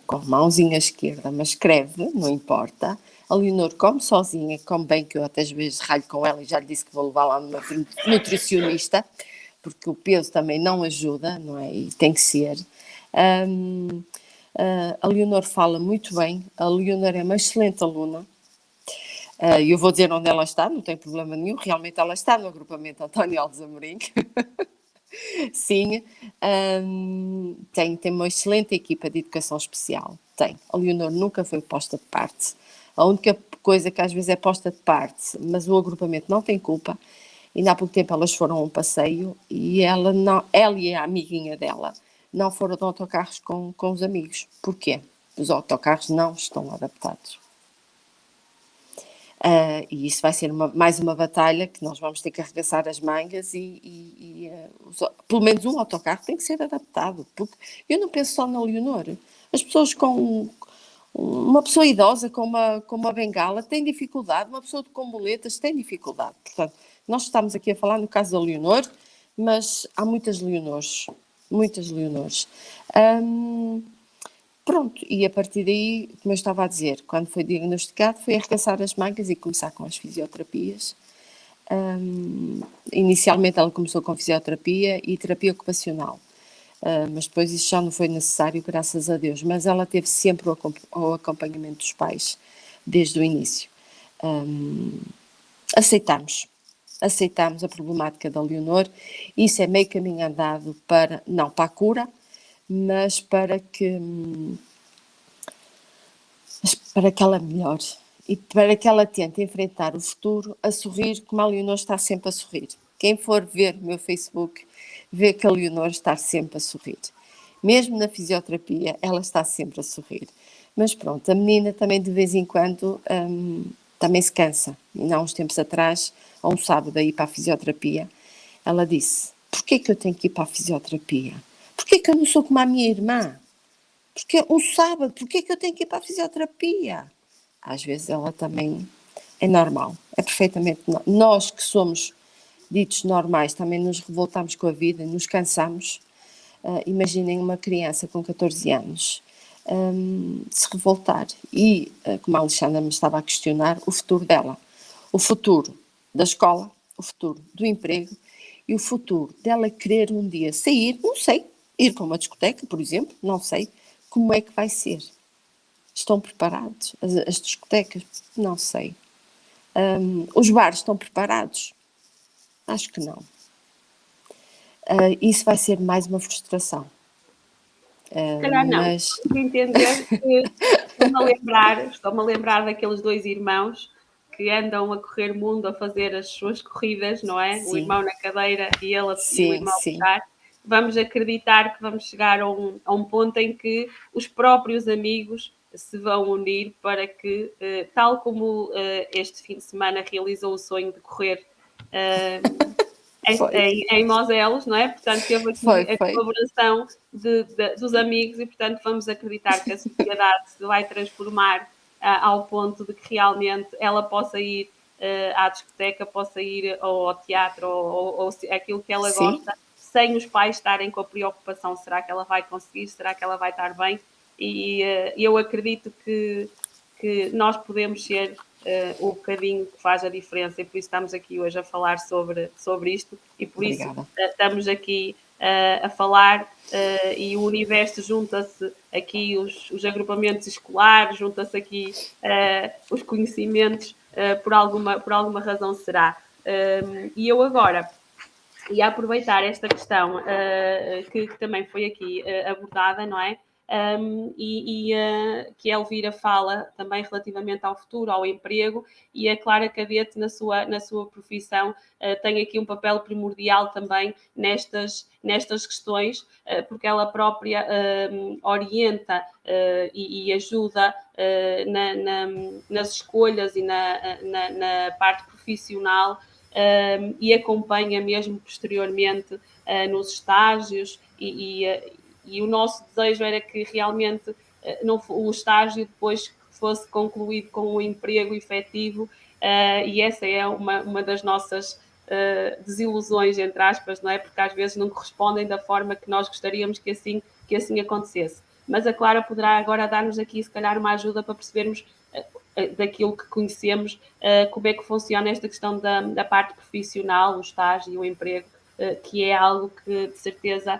com a mãozinha esquerda, mas escreve, não importa. A Leonor come sozinha, come bem, que eu até às vezes ralho com ela e já lhe disse que vou levar lá numa nutricionista, porque o peso também não ajuda, não é? E tem que ser. A Leonor fala muito bem, a Leonor é uma excelente aluna. Eu vou dizer onde ela está, não tem problema nenhum, realmente ela está no agrupamento António Alves Amorim. Sim, tem uma excelente equipa de educação especial, tem. A Leonor nunca foi posta de parte. A única coisa que às vezes é posta de parte, mas o agrupamento não tem culpa. Ainda há pouco tempo elas foram a um passeio e ela e a amiguinha dela não foram de autocarros com os amigos. Porquê? Os autocarros não estão adaptados. E isso vai ser mais uma batalha que nós vamos ter que arregaçar as mangas pelo menos um autocarro tem que ser adaptado, porque eu não penso só na Leonor. As pessoas uma pessoa idosa com uma bengala tem dificuldade, uma pessoa com muletas tem dificuldade. Portanto, nós estamos aqui a falar no caso da Leonor, mas há muitas Leonores. Pronto, e a partir daí, como eu estava a dizer, quando foi diagnosticado, foi arregaçar as mangas e começar com as fisioterapias. Inicialmente ela começou com fisioterapia e terapia ocupacional, mas depois isso já não foi necessário, graças a Deus. Mas ela teve sempre o acompanhamento dos pais, desde o início. Aceitámos a problemática da Leonor, isso é meio caminho andado não para a cura, mas para que ela melhore e para que ela tente enfrentar o futuro a sorrir, como a Leonor está sempre a sorrir. Quem for ver o meu Facebook, vê que a Leonor está sempre a sorrir. Mesmo na fisioterapia, ela está sempre a sorrir. Mas pronto, a menina também de vez em quando também se cansa. E há uns tempos atrás, a um sábado, a ir para a fisioterapia, ela disse, porquê que eu tenho que ir para a fisioterapia? Porquê que eu não sou como a minha irmã? Porque um sábado, porquê que eu tenho que ir para a fisioterapia? Às vezes ela também é normal, é perfeitamente normal. Nós que somos ditos normais também nos revoltamos com a vida, nos cansamos. Imaginem uma criança com 14 anos se revoltar e, como a Alexandra me estava a questionar, o futuro dela, o futuro da escola, o futuro do emprego e o futuro dela querer um dia sair, não sei, ir para uma discoteca, por exemplo, não sei como é que vai ser. Estão preparados? As discotecas? Não sei. Os bares estão preparados? Acho que não. Isso vai ser mais uma frustração. Se calhar não. Mas... entender que estou-me a lembrar daqueles dois irmãos que andam a correr mundo a fazer as suas corridas, não é? Sim. O irmão na cadeira e ele e o irmão a puxar. Vamos acreditar que vamos chegar a um ponto em que os próprios amigos se vão unir para que, tal como este fim de semana realizou o sonho de correr em Moselos, não é? Portanto, teve aqui a colaboração dos amigos e, portanto, vamos acreditar que a sociedade se vai transformar ao ponto de que realmente ela possa ir à discoteca, possa ir ao teatro ou aquilo que ela gosta, sem os pais estarem com a preocupação, será que ela vai conseguir, será que ela vai estar bem? E eu acredito que nós podemos ser o bocadinho que faz a diferença e por isso estamos aqui hoje a falar sobre isto e por isso estamos aqui a falar e o universo junta-se aqui os agrupamentos escolares, junta-se aqui os conhecimentos, por alguma razão será. E eu agora E a aproveitar esta questão que também foi aqui abordada, não é? Que a Elvira fala também relativamente ao futuro, ao emprego, e a Clara Cadete, na sua profissão, tem aqui um papel primordial também nestas questões, porque ela própria orienta e ajuda nas escolhas e na parte profissional, e acompanha mesmo posteriormente nos estágios e o nosso desejo era que realmente o estágio depois fosse concluído com um emprego efetivo, e essa é uma das nossas desilusões, entre aspas, não é? Porque às vezes não correspondem da forma que nós gostaríamos que assim acontecesse. Mas a Clara poderá agora dar-nos aqui, se calhar, uma ajuda para percebermos daquilo que conhecemos, como é que funciona esta questão da parte profissional, o estágio e o emprego, que é algo que, de certeza,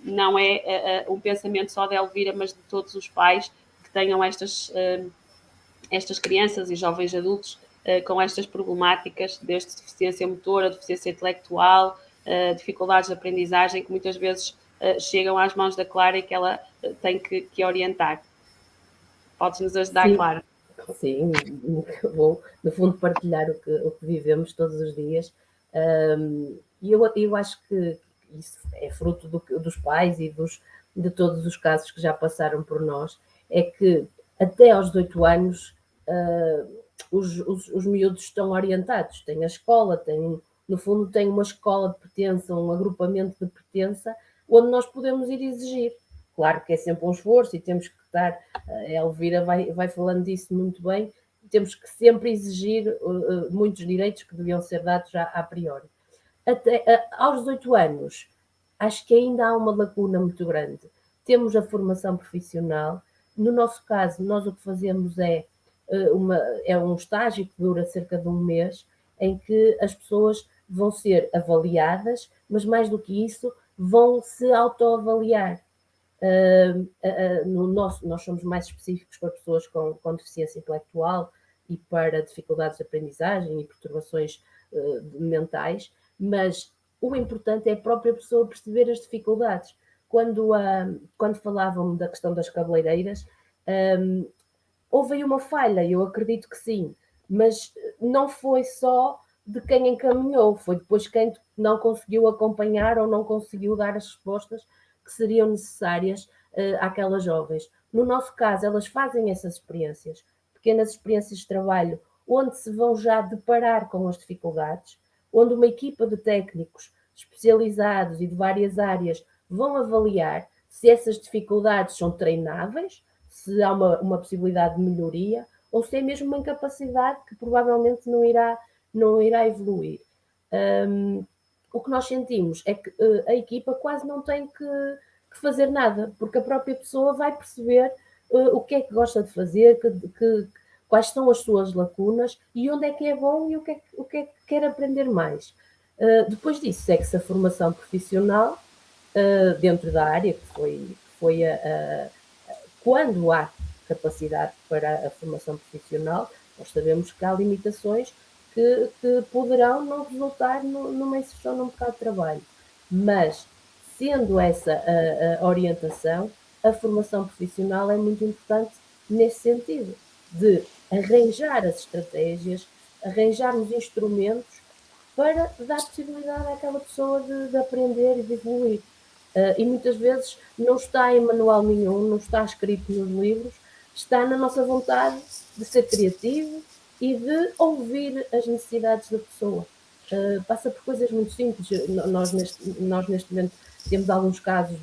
não é um pensamento só da Elvira, mas de todos os pais que tenham estas crianças e jovens adultos com estas problemáticas, desde deficiência motora, deficiência intelectual, dificuldades de aprendizagem, que muitas vezes chegam às mãos da Clara e que ela tem que orientar. Podes nos ajudar, Sim. Clara? Sim, vou, no fundo, partilhar o que vivemos todos os dias. E eu acho que isso é fruto dos pais e de todos os casos que já passaram por nós, é que até aos 18 anos os miúdos estão orientados, têm a escola, no fundo têm uma escola de pertença, um agrupamento de pertença, onde nós podemos ir exigir. Claro que é sempre um esforço e temos que estar, a Elvira vai falando disso muito bem, temos que sempre exigir muitos direitos que deviam ser dados já a priori. Até aos 18 anos, acho que ainda há uma lacuna muito grande. Temos a formação profissional. No nosso caso, nós o que fazemos é um estágio que dura cerca de um mês, em que as pessoas vão ser avaliadas, mas mais do que isso, vão se autoavaliar. Nós somos mais específicos para pessoas com deficiência intelectual e para dificuldades de aprendizagem e perturbações mentais, mas o importante é a própria pessoa perceber as dificuldades. Quando falavam da questão das cabeleireiras, houve aí uma falha, eu acredito que sim, mas não foi só de quem encaminhou, foi depois quem não conseguiu acompanhar ou não conseguiu dar as respostas que seriam necessárias àquelas jovens. No nosso caso, elas fazem essas experiências, pequenas experiências de trabalho, onde se vão já deparar com as dificuldades, onde uma equipa de técnicos especializados e de várias áreas vão avaliar se essas dificuldades são treináveis, se há uma possibilidade de melhoria, ou se é mesmo uma incapacidade que provavelmente não irá evoluir. O que nós sentimos é que a equipa quase não tem que fazer nada, porque a própria pessoa vai perceber o que é que gosta de fazer, quais são as suas lacunas e onde é que é bom e o que é que quer aprender mais. Depois disso, segue-se a formação profissional dentro da área, que foi quando há capacidade para a formação profissional, nós sabemos que há limitações que poderão não resultar numa inserção no mercado de trabalho. Mas, sendo essa a orientação, a formação profissional é muito importante nesse sentido, de arranjar as estratégias, arranjarmos instrumentos para dar possibilidade àquela pessoa de aprender e de evoluir. E muitas vezes não está em manual nenhum, não está escrito nos livros, está na nossa vontade de ser criativo e de ouvir as necessidades da pessoa. Passa por coisas muito simples. Nós neste momento temos alguns casos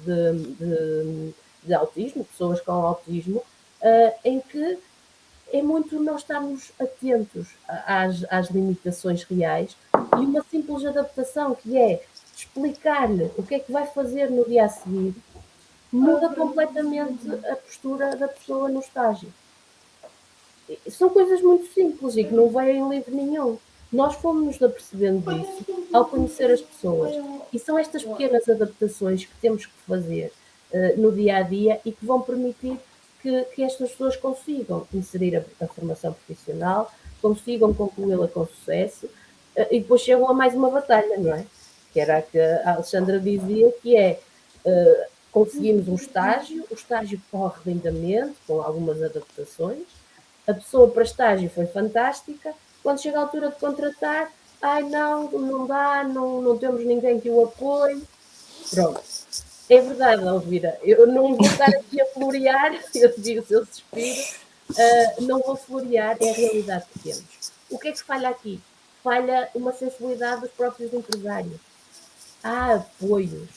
de autismo, pessoas com autismo, em que é muito nós estarmos atentos às limitações reais e uma simples adaptação que é explicar-lhe o que é que vai fazer no dia a seguir muda completamente a postura da pessoa no estágio. São coisas muito simples e que não vêm em livro nenhum. Nós fomos-nos apercebendo disso ao conhecer as pessoas. E são estas pequenas adaptações que temos que fazer no dia a dia e que vão permitir que estas pessoas consigam inserir a formação profissional, consigam concluí-la com sucesso e depois chegam a mais uma batalha, não é? que era a que a Alexandra dizia, que é conseguimos um estágio, o estágio corre lindamente, com algumas adaptações, a pessoa para estágio foi fantástica, quando chega a altura de contratar, ai não dá, não temos ninguém que o apoie, pronto. É verdade, Elvira, eu não vou estar aqui a florear, eu digo o seu suspiro, não vou florear, é a realidade que temos. O que é que falha aqui? Falha uma sensibilidade dos próprios empresários. Há apoios.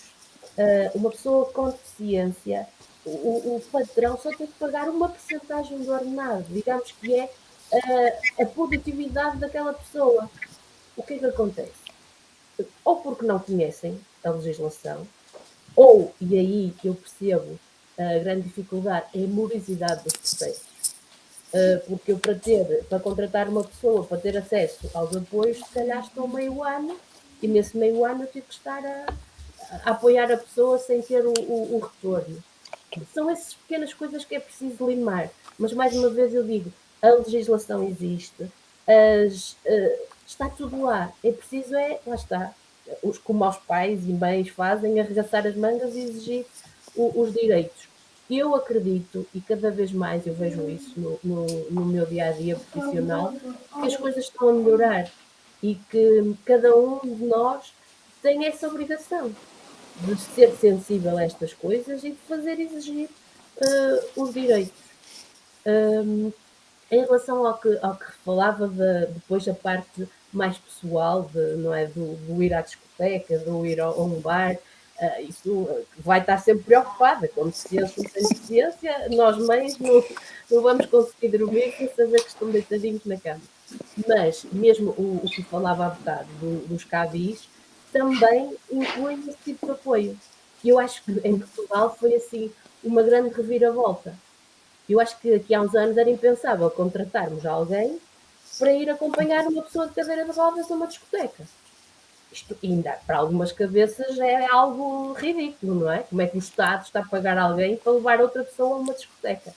Uma pessoa com deficiência, o patrão só tem que pagar uma percentagem do ordenado, digamos que é a produtividade daquela pessoa. O que é que acontece? Ou porque não conhecem a legislação, ou, e aí eu percebo a grande dificuldade, é a morosidade dos processos. Porque eu, para contratar uma pessoa, para ter acesso aos apoios, se calhar estou meio ano, e nesse meio ano eu tive que estar a apoiar a pessoa sem ter o retorno. São essas pequenas coisas que é preciso limar. Mas, mais uma vez, eu digo, a legislação existe, está tudo lá. É preciso, lá está, como os pais e mães fazem, arregaçar as mangas e exigir os direitos. Eu acredito, e cada vez mais eu vejo isso no meu dia-a-dia profissional, que as coisas estão a melhorar e que cada um de nós tem essa obrigação de ser sensível a estas coisas e de fazer exigir os direitos. Em relação ao que falava depois a parte mais pessoal, não é, do ir à discoteca, do ir a um bar, isso vai estar sempre preocupada, com deficiência ou sem deficiência, nós mães não vamos conseguir dormir sem saber que estão deitadinhos na cama. Mas mesmo o que falava há bocado dos cabis, também inclui esse tipo de apoio. E eu acho que em Portugal foi assim uma grande reviravolta. Eu acho que aqui há uns anos era impensável contratarmos alguém para ir acompanhar uma pessoa de cadeira de rodas a uma discoteca. Isto ainda, para algumas cabeças, é algo ridículo, não é? Como é que o Estado está a pagar alguém para levar outra pessoa a uma discoteca?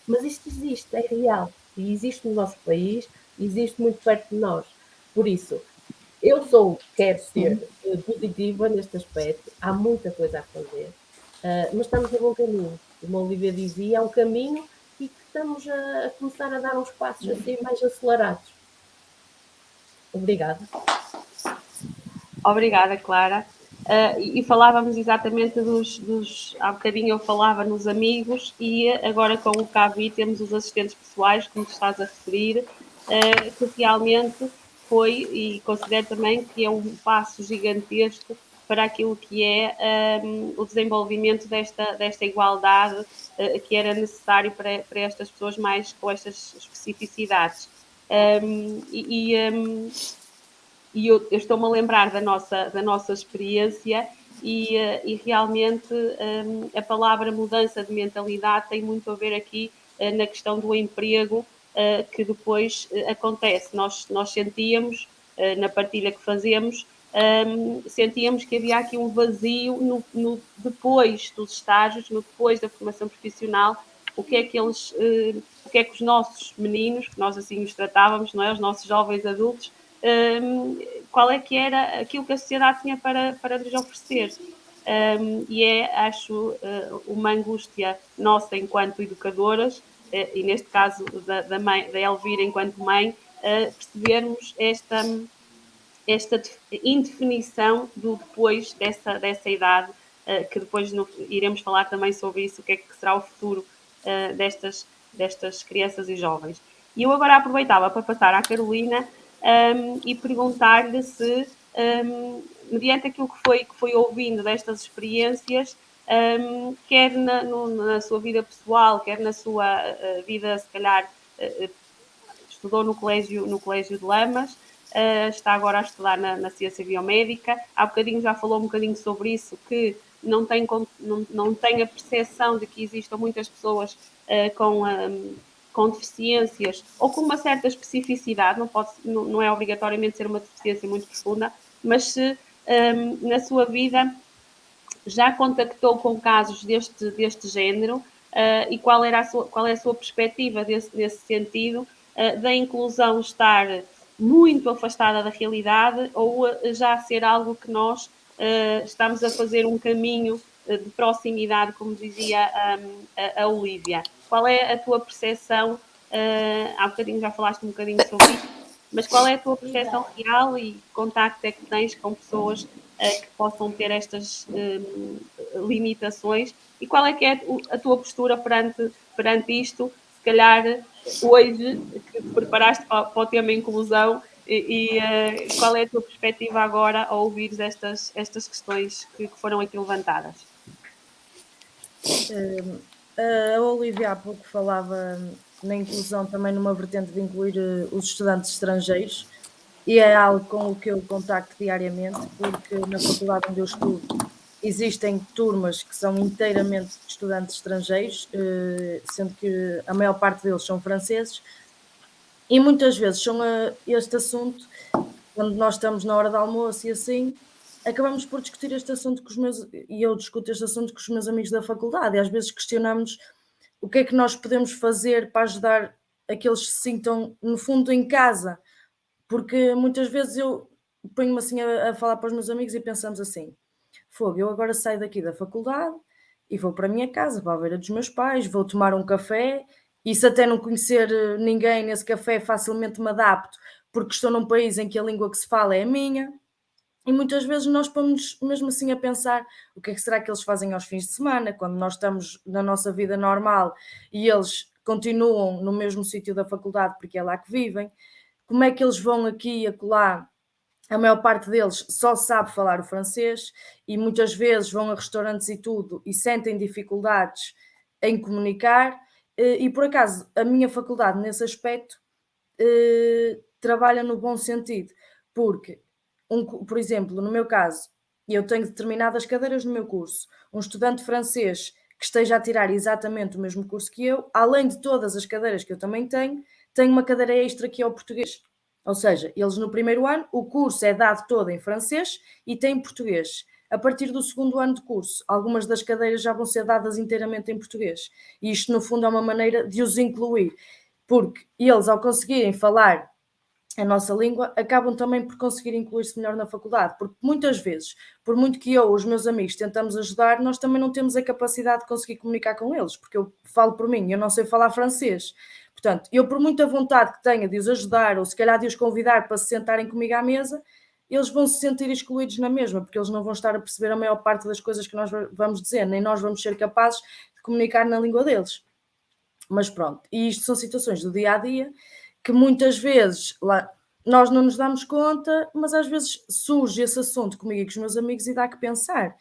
Mas isto existe, é real. E existe no nosso país, existe muito perto de nós. Por isso, quero ser positiva neste aspecto. Há muita coisa a fazer. Mas estamos a bom caminho. Como a Olivia dizia, há um caminho e que estamos a começar a dar uns passos assim mais acelerados. Obrigada. Obrigada, Clara. E falávamos exatamente há bocadinho eu falava nos amigos e agora com o CAVI temos os assistentes pessoais, como estás a referir, que realmente foi, e considero também que é um passo gigantesco para aquilo que é o desenvolvimento desta igualdade que era necessário para estas pessoas mais com estas especificidades. E eu estou-me a lembrar da nossa experiência e realmente a palavra mudança de mentalidade tem muito a ver aqui na questão do emprego que depois acontece. Nós sentíamos, na partilha que fazemos, sentíamos que havia aqui um vazio no depois dos estágios, no depois da formação profissional, o que é que os nossos meninos, que nós assim os tratávamos, não é? Os nossos jovens adultos, qual é que era aquilo que a sociedade tinha para lhes oferecer. E acho, uma angústia nossa enquanto educadoras, e neste caso da Elvira enquanto mãe, percebermos esta indefinição do depois dessa idade, que depois iremos falar também sobre isso, o que é que será o futuro destas crianças e jovens. E eu agora aproveitava para passar à Carolina e perguntar-lhe se, mediante aquilo que foi ouvindo destas experiências, quer na sua vida pessoal, quer na sua vida, se calhar, estudou no colégio de Lamas, está agora a estudar na ciência biomédica. Há bocadinho já falou um bocadinho sobre isso, que não tem a percepção de que existam muitas pessoas com deficiências ou com uma certa especificidade, não é obrigatoriamente ser uma deficiência muito profunda, mas se na sua vida já contactou com casos deste género e qual é a sua perspectiva nesse sentido, da inclusão estar muito afastada da realidade ou já ser algo que nós estamos a fazer um caminho de proximidade, como dizia a Olívia. Qual é a tua percepção? Há bocadinho já falaste um bocadinho sobre isto, mas qual é a tua percepção real e que contacto é que tens com pessoas que possam ter estas limitações? E qual é que é a tua postura perante isto? Se calhar hoje, que te preparaste para o tema inclusão, e qual é a tua perspectiva agora ao ouvires estas questões que foram aqui levantadas? A Olivia há pouco falava na inclusão também numa vertente de incluir os estudantes estrangeiros, e é algo com o que eu contacto diariamente, porque na faculdade onde eu estudo existem turmas que são inteiramente de estudantes estrangeiros, sendo que a maior parte deles são franceses, e muitas vezes são este assunto, quando nós estamos na hora de almoço e assim, acabamos por discutir este assunto e eu discuto este assunto com os meus amigos da faculdade, e às vezes questionamos o que é que nós podemos fazer para ajudar a que eles se sintam, no fundo, em casa, porque muitas vezes eu ponho-me assim a falar para os meus amigos e pensamos assim, fogo, eu agora saio daqui da faculdade e vou para a minha casa, para a beira dos meus pais, vou tomar um café, e se até não conhecer ninguém nesse café, facilmente me adapto, porque estou num país em que a língua que se fala é a minha, e muitas vezes nós pomos mesmo assim a pensar o que é que será que eles fazem aos fins de semana, quando nós estamos na nossa vida normal e eles continuam no mesmo sítio da faculdade porque é lá que vivem, como é que eles vão aqui e acolá. A maior parte deles só sabe falar o francês e muitas vezes vão a restaurantes e tudo e sentem dificuldades em comunicar, e por acaso a minha faculdade nesse aspecto trabalha no bom sentido, porque, por exemplo, no meu caso, eu tenho determinadas cadeiras no meu curso, um estudante francês que esteja a tirar exatamente o mesmo curso que eu, além de todas as cadeiras que eu também tenho uma cadeira extra que é o português. Ou seja, eles no primeiro ano, o curso é dado todo em francês e tem português. A partir do segundo ano de curso, algumas das cadeiras já vão ser dadas inteiramente em português. E isto, no fundo, é uma maneira de os incluir, porque eles, ao conseguirem falar a nossa língua, acabam também por conseguir incluir-se melhor na faculdade, porque muitas vezes, por muito que eu ou os meus amigos tentamos ajudar, nós também não temos a capacidade de conseguir comunicar com eles, porque eu falo por mim, eu não sei falar francês. Portanto, eu por muita vontade que tenha de os ajudar, ou se calhar de os convidar para se sentarem comigo à mesa, eles vão se sentir excluídos na mesma, porque eles não vão estar a perceber a maior parte das coisas que nós vamos dizer, nem nós vamos ser capazes de comunicar na língua deles. Mas pronto, e isto são situações do dia-a-dia, que muitas vezes nós não nos damos conta, mas às vezes surge esse assunto comigo e com os meus amigos e dá que pensar.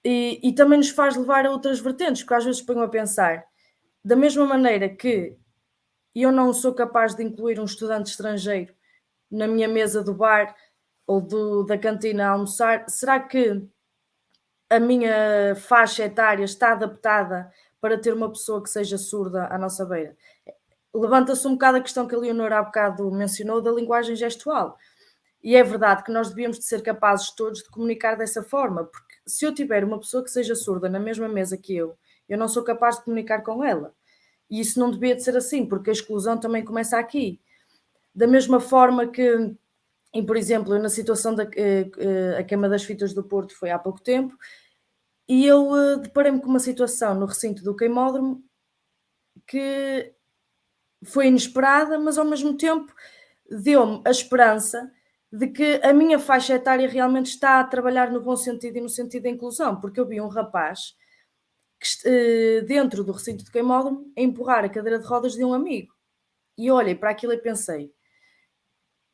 E também nos faz levar a outras vertentes, porque às vezes ponho a pensar, da mesma maneira que eu não sou capaz de incluir um estudante estrangeiro na minha mesa do bar ou da cantina a almoçar, será que a minha faixa etária está adaptada para ter uma pessoa que seja surda à nossa beira? Levanta-se um bocado a questão que a Leonor há bocado mencionou da linguagem gestual. E é verdade que nós devíamos de ser capazes todos de comunicar dessa forma, porque se eu tiver uma pessoa que seja surda na mesma mesa que eu não sou capaz de comunicar com ela. E isso não devia de ser assim, porque a exclusão também começa aqui. Da mesma forma que, e por exemplo, eu na situação da a queima das fitas do Porto foi há pouco tempo, e eu deparei-me com uma situação no recinto do queimódromo que foi inesperada, mas ao mesmo tempo deu-me a esperança de que a minha faixa etária realmente está a trabalhar no bom sentido e no sentido da inclusão, porque eu vi um rapaz que, dentro do recinto de queimódromo, a empurrar a cadeira de rodas de um amigo. E olhei para aquilo e pensei,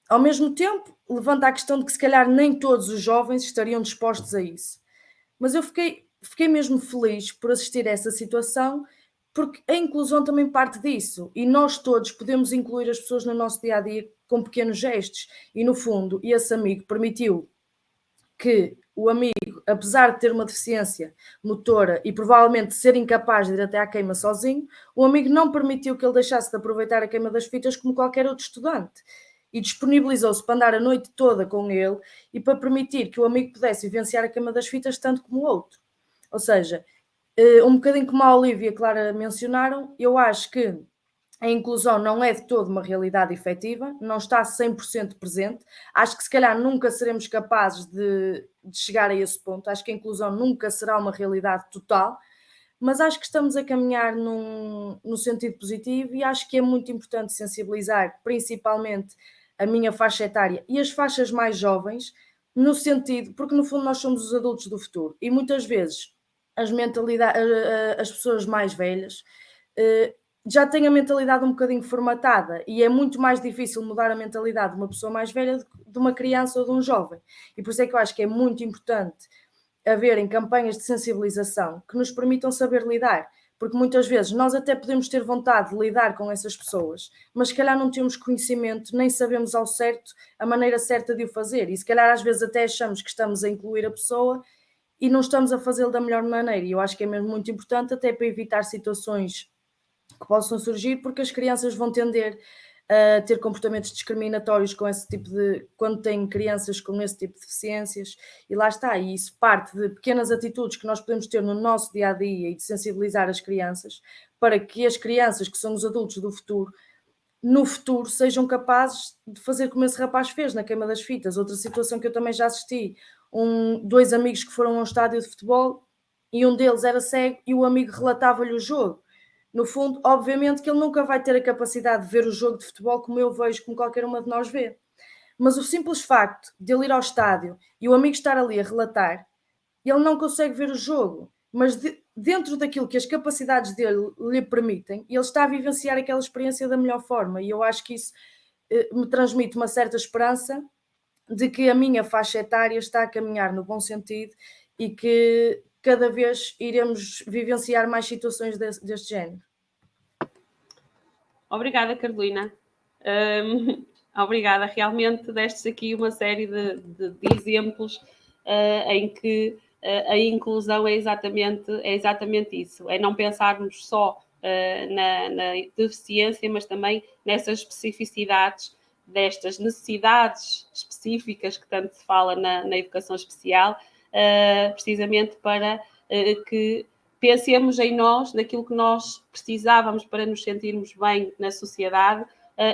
ao mesmo tempo, levanta a questão de que se calhar nem todos os jovens estariam dispostos a isso. Mas eu fiquei mesmo feliz por assistir a essa situação, porque a inclusão também parte disso, e nós todos podemos incluir as pessoas no nosso dia-a-dia com pequenos gestos, e no fundo esse amigo permitiu que o amigo, apesar de ter uma deficiência motora e provavelmente ser incapaz de ir até à queima sozinho, o amigo não permitiu que ele deixasse de aproveitar a queima das fitas como qualquer outro estudante, e disponibilizou-se para andar a noite toda com ele e para permitir que o amigo pudesse vivenciar a queima das fitas tanto como o outro. Ou seja, um bocadinho como a Olívia e a Clara mencionaram, eu acho que a inclusão não é de todo uma realidade efetiva, não está 100% presente. Acho que se calhar nunca seremos capazes de chegar a esse ponto. Acho que a inclusão nunca será uma realidade total, mas acho que estamos a caminhar no sentido positivo e acho que é muito importante sensibilizar principalmente a minha faixa etária e as faixas mais jovens, no sentido, porque no fundo nós somos os adultos do futuro e muitas vezes as pessoas mais velhas já têm a mentalidade um bocadinho formatada e é muito mais difícil mudar a mentalidade de uma pessoa mais velha de uma criança ou de um jovem. E por isso é que eu acho que é muito importante haverem campanhas de sensibilização que nos permitam saber lidar, porque muitas vezes nós até podemos ter vontade de lidar com essas pessoas, mas se calhar não temos conhecimento, nem sabemos ao certo a maneira certa de o fazer, e se calhar às vezes até achamos que estamos a incluir a pessoa e não estamos a fazê-lo da melhor maneira, e eu acho que é mesmo muito importante até para evitar situações que possam surgir, porque as crianças vão tender a ter comportamentos discriminatórios com esse tipo de, quando têm crianças com esse tipo de deficiências, e lá está, e isso parte de pequenas atitudes que nós podemos ter no nosso dia-a-dia e de sensibilizar as crianças, para que as crianças, que são os adultos do futuro, no futuro sejam capazes de fazer como esse rapaz fez na queima das fitas. Outra situação que eu também já assisti, dois amigos que foram a um estádio de futebol e um deles era cego e o amigo relatava-lhe o jogo. No fundo, obviamente que ele nunca vai ter a capacidade de ver o jogo de futebol como eu vejo, como qualquer uma de nós vê. Mas o simples facto de ele ir ao estádio e o amigo estar ali a relatar, ele não consegue ver o jogo, mas dentro daquilo que as capacidades dele lhe permitem, ele está a vivenciar aquela experiência da melhor forma, e eu acho que isso me transmite uma certa esperança de que a minha faixa etária está a caminhar no bom sentido e que cada vez iremos vivenciar mais situações deste género. Obrigada, Carolina. Obrigada. Realmente destes aqui uma série de exemplos em que a inclusão é exatamente isso. É não pensarmos só na deficiência, mas também nessas especificidades destas necessidades específicas que tanto se fala na educação especial, precisamente para que pensemos em nós, naquilo que nós precisávamos para nos sentirmos bem na sociedade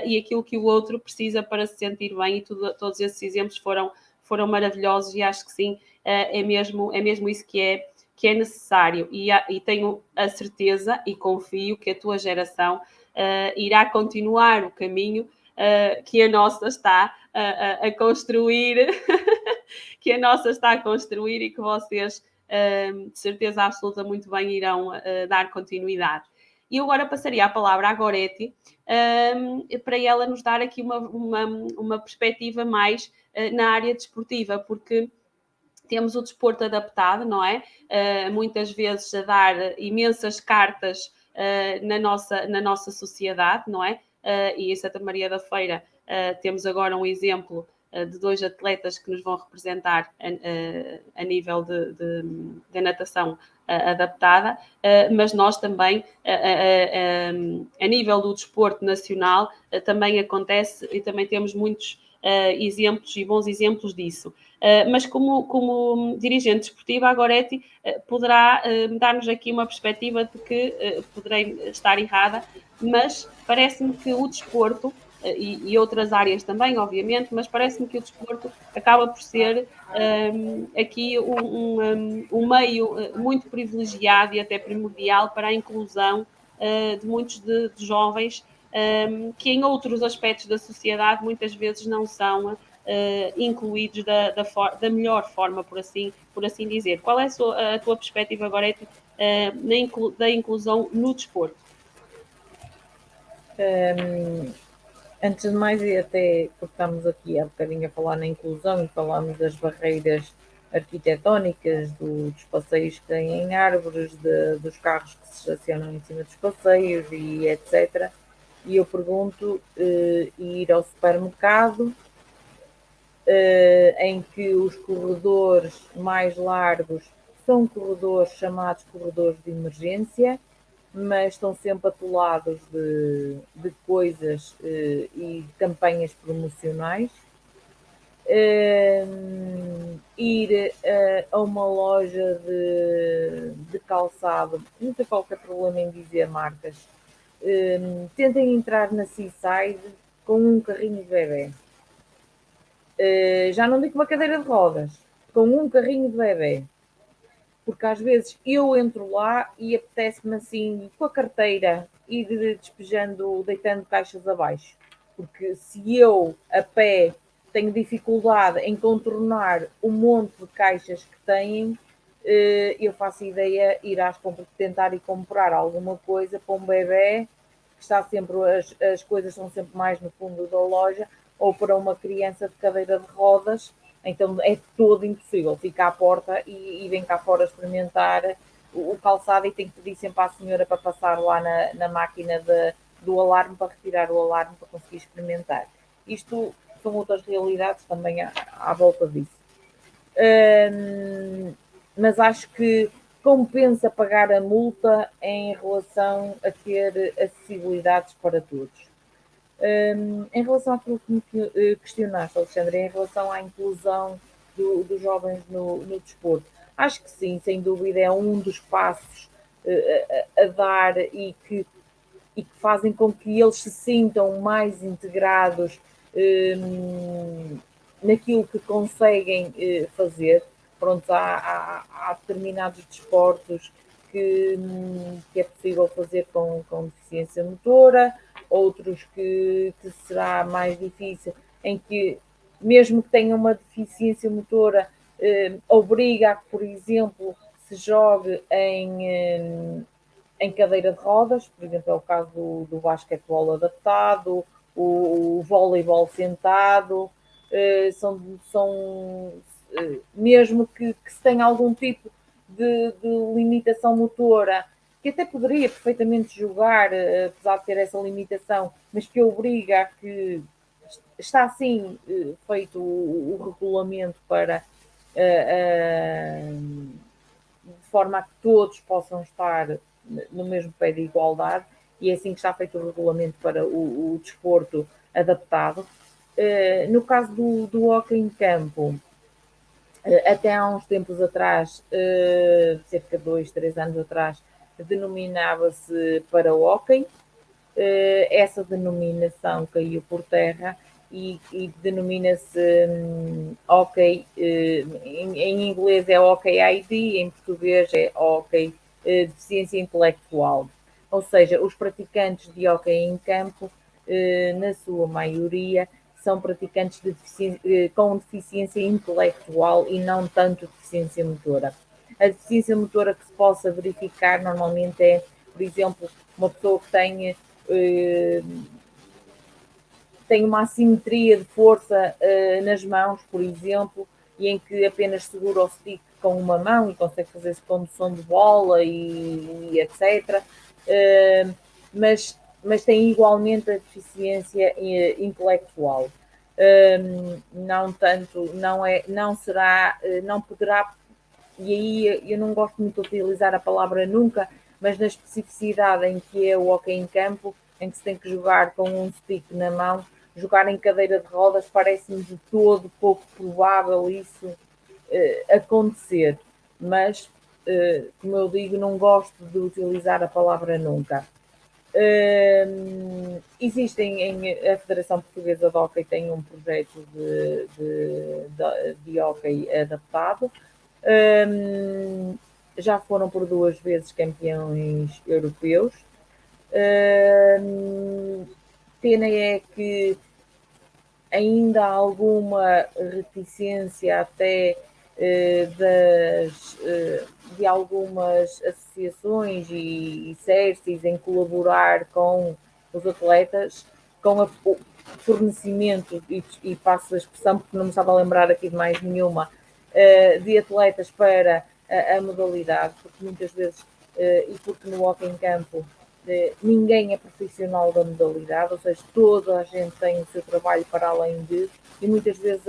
e aquilo que o outro precisa para se sentir bem, e todos esses exemplos foram maravilhosos, e acho que sim, é mesmo isso que é necessário, e tenho a certeza e confio que a tua geração irá continuar o caminho que a nossa está a construir, que a nossa está a construir, e que vocês de certeza absoluta muito bem irão dar continuidade. E eu agora passaria a palavra à Goretti para ela nos dar aqui uma perspectiva mais na área desportiva, porque temos o desporto adaptado, não é? Muitas vezes a dar imensas cartas na nossa sociedade, não é? E em Santa Maria da Feira temos agora um exemplo de dois atletas que nos vão representar a nível de natação adaptada, mas nós também, a nível do desporto nacional, também acontece, e também temos muitos exemplos e bons exemplos disso. Mas como dirigente desportiva, a Goretti poderá dar-nos aqui uma perspectiva de que poderei estar errada, mas parece-me que o desporto, e outras áreas também, obviamente, mas parece-me que o desporto acaba por ser aqui um meio muito privilegiado e até primordial para a inclusão de muitos de jovens que em outros aspectos da sociedade muitas vezes não são incluídos da melhor forma, por assim dizer. Qual é a tua perspectiva agora da inclusão no desporto? Antes de mais, e até porque estamos aqui há bocadinho a falar na inclusão e falamos das barreiras arquitetónicas, dos passeios que têm em árvores, dos carros que se estacionam em cima dos passeios e etc. E eu pergunto, ir ao supermercado, em que os corredores mais largos são corredores chamados corredores de emergência, mas estão sempre atolados de coisas e campanhas promocionais. Ir a uma loja de calçado, não tem qualquer problema em dizer marcas, tentem entrar na Seaside com um carrinho de bebê. Já não digo uma cadeira de rodas, com um carrinho de bebê. Porque às vezes eu entro lá e apetece-me assim, com a carteira, ir despejando, deitando caixas abaixo. Porque se eu, a pé, tenho dificuldade em contornar o monte de caixas que têm, eu faço ideia ir às compras, tentar ir comprar alguma coisa para um bebê, que está sempre, as coisas são sempre mais no fundo da loja, ou para uma criança de cadeira de rodas. Então é todo impossível, fica à porta e vem cá fora experimentar o calçado, e tem que pedir sempre à senhora para passar lá na máquina do alarme, para retirar o alarme, para conseguir experimentar. Isto são outras realidades também à volta disso. Mas acho que compensa pagar a multa em relação a ter acessibilidades para todos. Em relação àquilo que me questionaste, Alexandre, em relação à inclusão dos jovens no desporto, acho que sim, sem dúvida, é um dos passos a dar e que fazem com que eles se sintam mais integrados naquilo que conseguem fazer. Pronto, há determinados desportos que é possível fazer com deficiência motora, outros que será mais difícil, em que, mesmo que tenham uma deficiência motora, obriga a que, por exemplo, se jogue em cadeira de rodas, por exemplo, é o caso do basquetebol adaptado, o voleibol sentado, mesmo que se tenha algum tipo de limitação motora, que até poderia perfeitamente jogar, apesar de ter essa limitação, mas que obriga a que está assim feito o regulamento para de forma a que todos possam estar no mesmo pé de igualdade, e é assim que está feito o regulamento para o desporto adaptado. No caso do hóquei em campo, até há uns tempos atrás, cerca de 2, 3 anos atrás, denominava-se para hóquei. Essa denominação caiu por terra e denomina-se hóquei, em inglês é hóquei ID, em português é hóquei deficiência intelectual. Ou seja, os praticantes de hóquei em campo, na sua maioria, são praticantes com deficiência intelectual e não tanto deficiência motora. A deficiência motora que se possa verificar normalmente é, por exemplo, uma pessoa que tem uma assimetria de força nas mãos, por exemplo, e em que apenas segura o stick com uma mão e consegue fazer-se condução de bola e etc. Mas tem igualmente a deficiência intelectual. Não poderá, e aí eu não gosto muito de utilizar a palavra nunca, mas na especificidade em que é o hóquei em campo, em que se tem que jogar com um stick na mão, jogar em cadeira de rodas, parece-me de todo pouco provável isso acontecer. Mas, como eu digo, não gosto de utilizar a palavra nunca. A Federação Portuguesa de Hóquei tem um projeto de hóquei adaptado. Já foram por 2 vezes campeões europeus. Pena é que ainda há alguma reticência até de algumas associações e CERCIs em colaborar com os atletas, com o fornecimento, e passo a expressão porque não me estava a lembrar aqui de mais nenhuma, de atletas para a modalidade, porque muitas vezes, e porque no hóquei em campo ninguém é profissional da modalidade, ou seja, toda a gente tem o seu trabalho para além de, e muitas vezes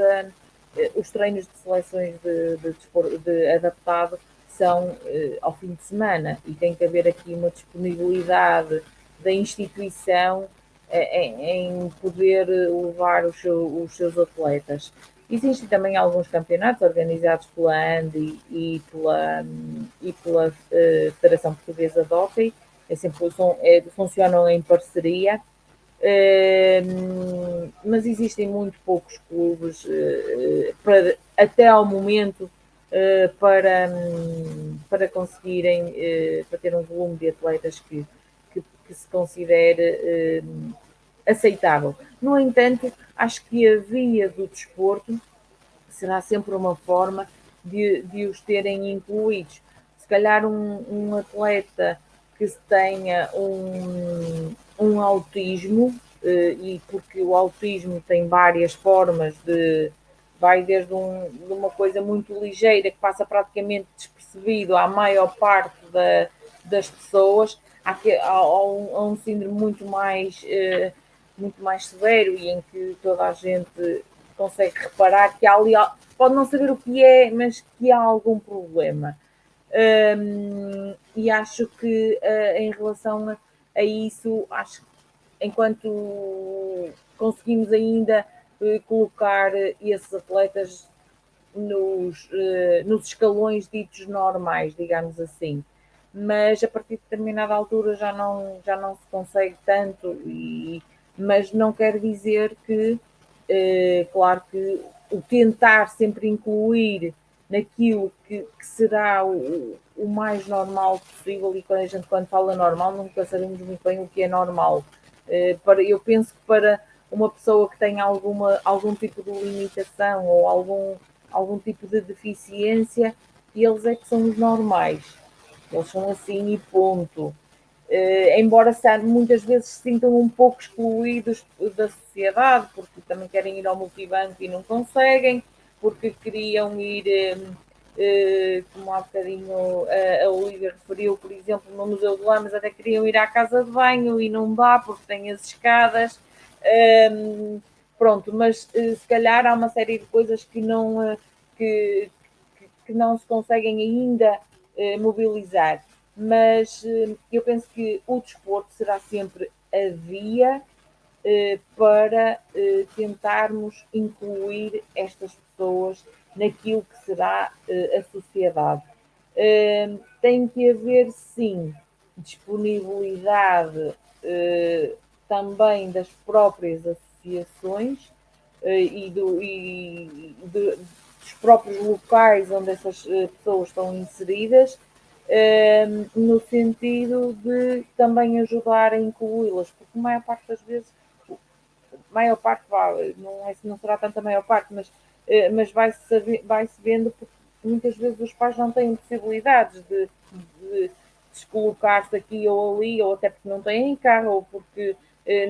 os treinos de seleções de adaptado são ao fim de semana, e tem que haver aqui uma disponibilidade da instituição em poder levar os seus atletas. Existem também alguns campeonatos organizados pela ANDI e pela Federação Portuguesa de Hóquei, funcionam em parceria, mas existem muito poucos clubes até ao momento para conseguirem, para ter um volume de atletas que se considere aceitável. No entanto, acho que a via do desporto será sempre uma forma de os terem incluídos. Se calhar um atleta que tenha um autismo, e porque o autismo tem várias formas vai desde uma coisa muito ligeira que passa praticamente despercebido à maior parte das pessoas, a um síndrome muito mais severo e em que toda a gente consegue reparar que há ali, pode não saber o que é, mas que há algum problema. E acho que em relação a isso, acho que enquanto conseguimos ainda colocar esses atletas nos escalões ditos normais, digamos assim, mas a partir de determinada altura já não se consegue tanto, mas não quer dizer que, claro que o tentar sempre incluir naquilo que será o mais normal possível, e quando fala normal nunca sabemos muito bem o que é normal. Eu penso que para uma pessoa que tenha algum tipo de limitação ou algum tipo de deficiência, eles é que são os normais. Eles são assim e ponto. Embora muitas vezes se sintam um pouco excluídos da sociedade, porque também querem ir ao multibanco e não conseguem, porque queriam ir, como há bocadinho a Olivia referiu, por exemplo, no Museu do Lamas, até queriam ir à casa de banho e não dá porque tem as escadas. Pronto, mas se calhar há uma série de coisas que não se conseguem ainda mobilizar. Mas eu penso que o desporto será sempre a via para tentarmos incluir estas pessoas naquilo que será a sociedade. Tem que haver, sim, disponibilidade também das próprias associações dos próprios locais onde essas pessoas estão inseridas, no sentido de também ajudar a incluí-las, porque a maior parte das vezes, não será tanto a maior parte, mas vai-se vendo, porque muitas vezes os pais não têm possibilidades de descolocar-se aqui ou ali, ou até porque não têm carro, ou porque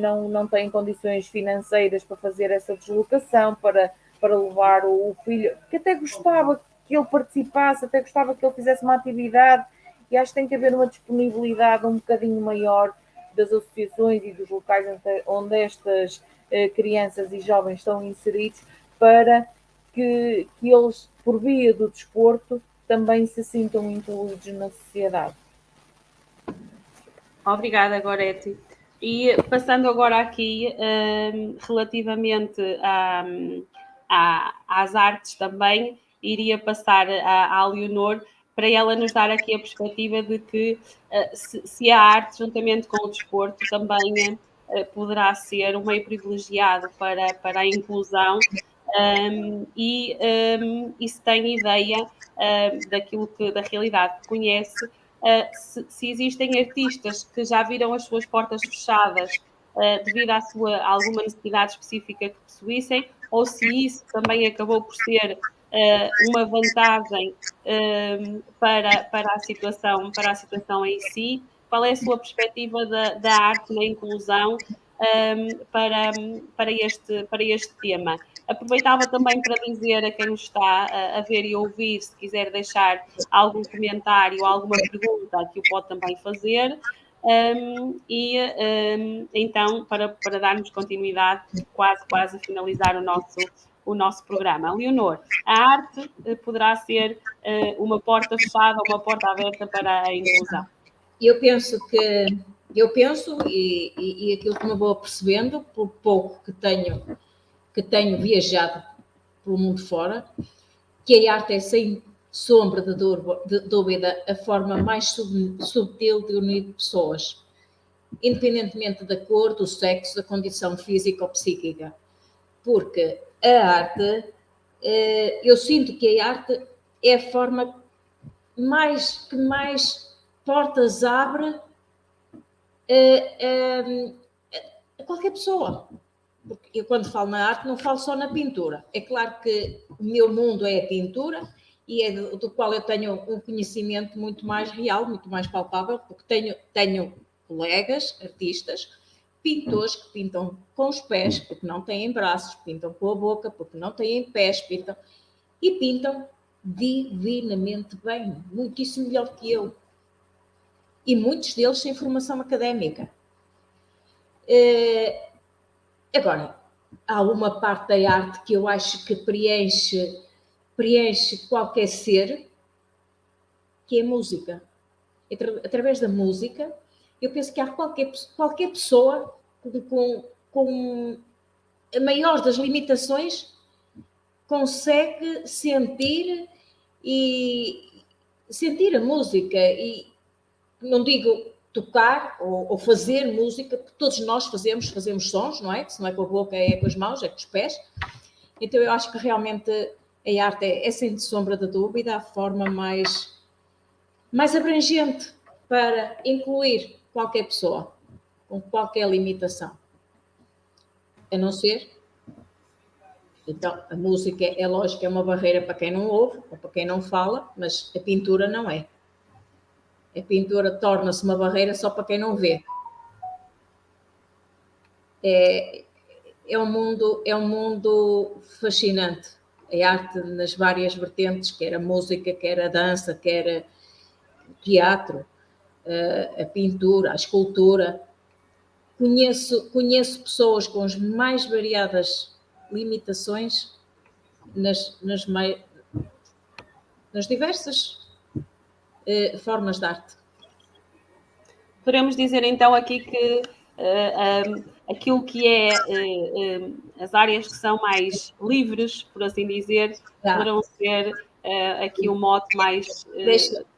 não têm condições financeiras para fazer essa deslocação, para levar o filho, que até gostava que ele participasse, até gostava que ele fizesse uma atividade, e acho que tem que haver uma disponibilidade um bocadinho maior das associações e dos locais onde estas crianças e jovens estão inseridos, para que eles, por via do desporto, também se sintam incluídos na sociedade. Obrigada, Gorete. E passando agora aqui, relativamente às artes também, iria passar à Leonor para ela nos dar aqui a perspectiva de que se a arte, juntamente com o desporto, também poderá ser um meio privilegiado para a inclusão, e se tem ideia da realidade que conhece. Se existem artistas que já viram as suas portas fechadas devido a alguma necessidade específica que possuíssem, ou se isso também acabou por ser uma vantagem para a situação em si. Qual é a sua perspectiva da arte na inclusão para este tema? Aproveitava também para dizer a quem nos está a ver e ouvir, se quiser deixar algum comentário, alguma pergunta, que o pode também fazer. Então, para darmos continuidade, quase a finalizar o nosso programa. Leonor, a arte poderá ser uma porta fechada ou uma porta aberta para a inclusão? Eu penso, e aquilo que me vou percebendo, pelo pouco que tenho viajado pelo mundo fora, que a arte é sem sombra de dúvida, a forma mais subtil de unir pessoas, independentemente da cor, do sexo, da condição física ou psíquica. Porque a arte, eu sinto que a arte é a forma que mais portas abre a qualquer pessoa. Porque eu, quando falo na arte, não falo só na pintura. É claro que o meu mundo é a pintura e é do qual eu tenho um conhecimento muito mais real, muito mais palpável, porque tenho colegas, artistas, pintores que pintam com os pés, porque não têm braços, pintam com a boca, porque não têm pés, pintam divinamente bem, muitíssimo melhor que eu. E muitos deles sem formação académica. Agora, há uma parte da arte que eu acho que preenche qualquer ser, que é a música. Através da música, eu penso que há qualquer pessoa com a maior das limitações consegue sentir a música. E não digo tocar ou fazer música, porque todos nós fazemos sons, não é? Que se não é com a boca, é com as mãos, é com os pés. Então eu acho que realmente a arte é sem sombra de dúvida, a forma mais abrangente para incluir qualquer pessoa, com qualquer limitação. A não ser... Então, a música, é lógico, é uma barreira para quem não ouve, ou para quem não fala, mas a pintura não é. A pintura torna-se uma barreira só para quem não vê. É um mundo fascinante. A arte nas várias vertentes, quer a música, quer a dança, quer o teatro, a pintura, a escultura. Conheço pessoas com as mais variadas limitações nas diversas formas de arte. Podemos dizer então aqui que aquilo que é as áreas que são mais livres, por assim dizer, poderão ser aqui um mote mais...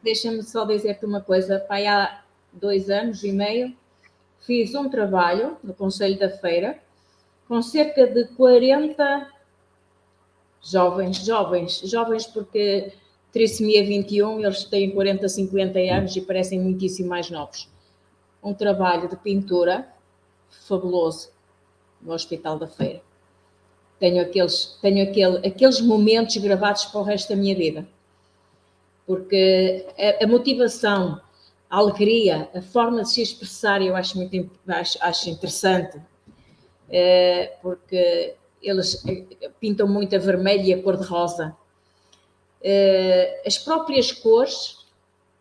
Deixa-me só dizer-te uma coisa. Pai, há 2 anos e meio fiz um trabalho no Conselho da Feira com cerca de 40 jovens porque trissomia 21, eles têm 40, 50 anos e parecem muitíssimo mais novos. Um trabalho de pintura fabuloso no Hospital da Feira. Tenho aqueles momentos gravados para o resto da minha vida. Porque a motivação, a alegria, a forma de se expressar, eu acho interessante. Porque eles pintam muito a vermelho e a cor-de-rosa. As próprias cores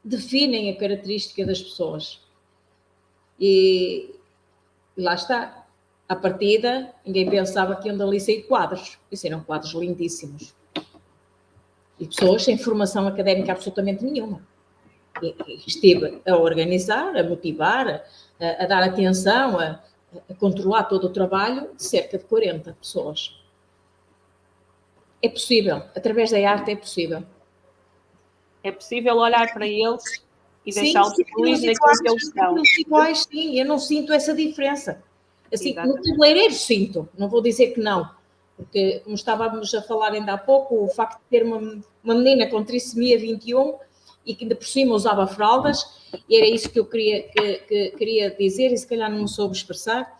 definem a característica das pessoas. E lá está. À partida, ninguém pensava que iam dali sair quadros. Isso eram quadros lindíssimos. E pessoas sem formação académica absolutamente nenhuma. E estive a organizar, a motivar, a dar atenção, a controlar todo o trabalho de cerca de 40 pessoas. É possível. Através da arte é possível. É possível olhar para eles e deixá-los felizes naquilo que eles estão. Iguais, sim, eu não sinto essa diferença. Assim, no cabeleireiro sinto, não vou dizer que não, porque, como estávamos a falar ainda há pouco, o facto de ter uma menina com trissomia 21 e que ainda por cima usava fraldas, e era isso que eu queria dizer, e se calhar não me soube expressar,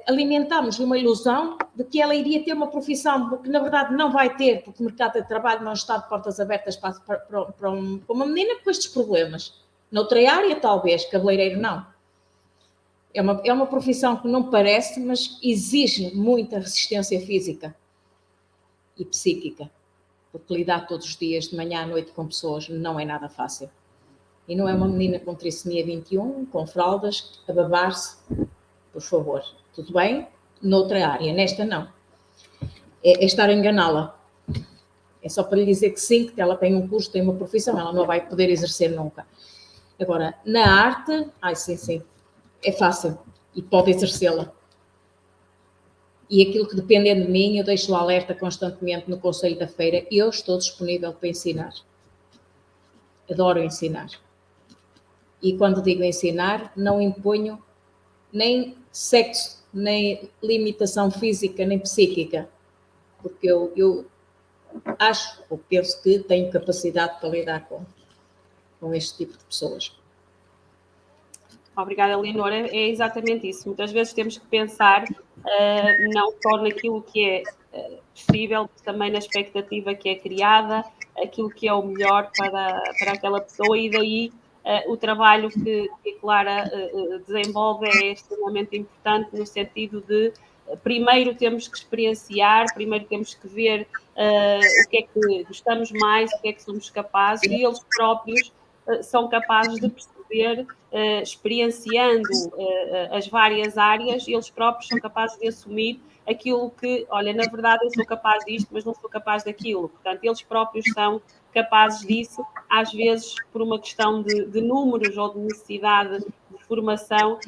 alimentámos uma ilusão de que ela iria ter uma profissão que na verdade não vai ter, porque o mercado de trabalho não está de portas abertas para uma menina com estes problemas. Noutra área, talvez, cabeleireiro não. É uma profissão que não parece, mas exige muita resistência física e psíquica, porque lidar todos os dias, de manhã à noite, com pessoas não é nada fácil. E não é uma menina com trissomia 21, com fraldas, a babar-se, por favor. Tudo bem? Noutra área, nesta não. É estar a enganá-la. É só para lhe dizer que sim, que ela tem um curso, tem uma profissão, ela não vai poder exercer nunca. Agora, na arte, sim, é fácil e pode exercê-la. E aquilo que depende de mim, eu deixo o alerta constantemente no Conselho da Feira e eu estou disponível para ensinar. Adoro ensinar. E quando digo ensinar, não imponho nem sexo, nem limitação física, nem psíquica. Porque eu acho, ou penso que tenho capacidade para lidar com este tipo de pessoas. Obrigada, Leonor. É exatamente isso. Muitas vezes temos que pensar não só naquilo que é possível, mas também na expectativa que é criada, aquilo que é o melhor para aquela pessoa, e daí o trabalho que a Clara desenvolve é extremamente importante no sentido de primeiro temos que experienciar, primeiro temos que ver o que é que gostamos mais, o que é que somos capazes, e eles próprios são capazes de perceber, experienciando as várias áreas, eles próprios são capazes de assumir aquilo que, olha, na verdade eu sou capaz disto, mas não sou capaz daquilo. Portanto, eles próprios são capazes disso, às vezes por uma questão de números ou de necessidade de formação,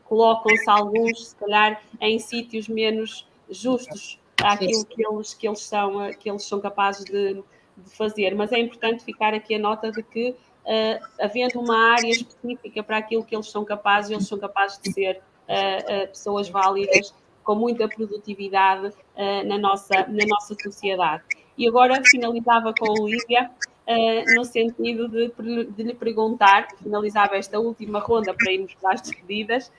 colocam-se alguns, se calhar, em sítios menos justos àquilo que eles são capazes de fazer. Mas é importante ficar aqui a nota de que, havendo uma área específica para aquilo que eles são capazes de ser pessoas válidas, com muita produtividade na nossa sociedade. E agora finalizava com a Olívia, no sentido de lhe perguntar, finalizava esta última ronda para irmos para as despedidas,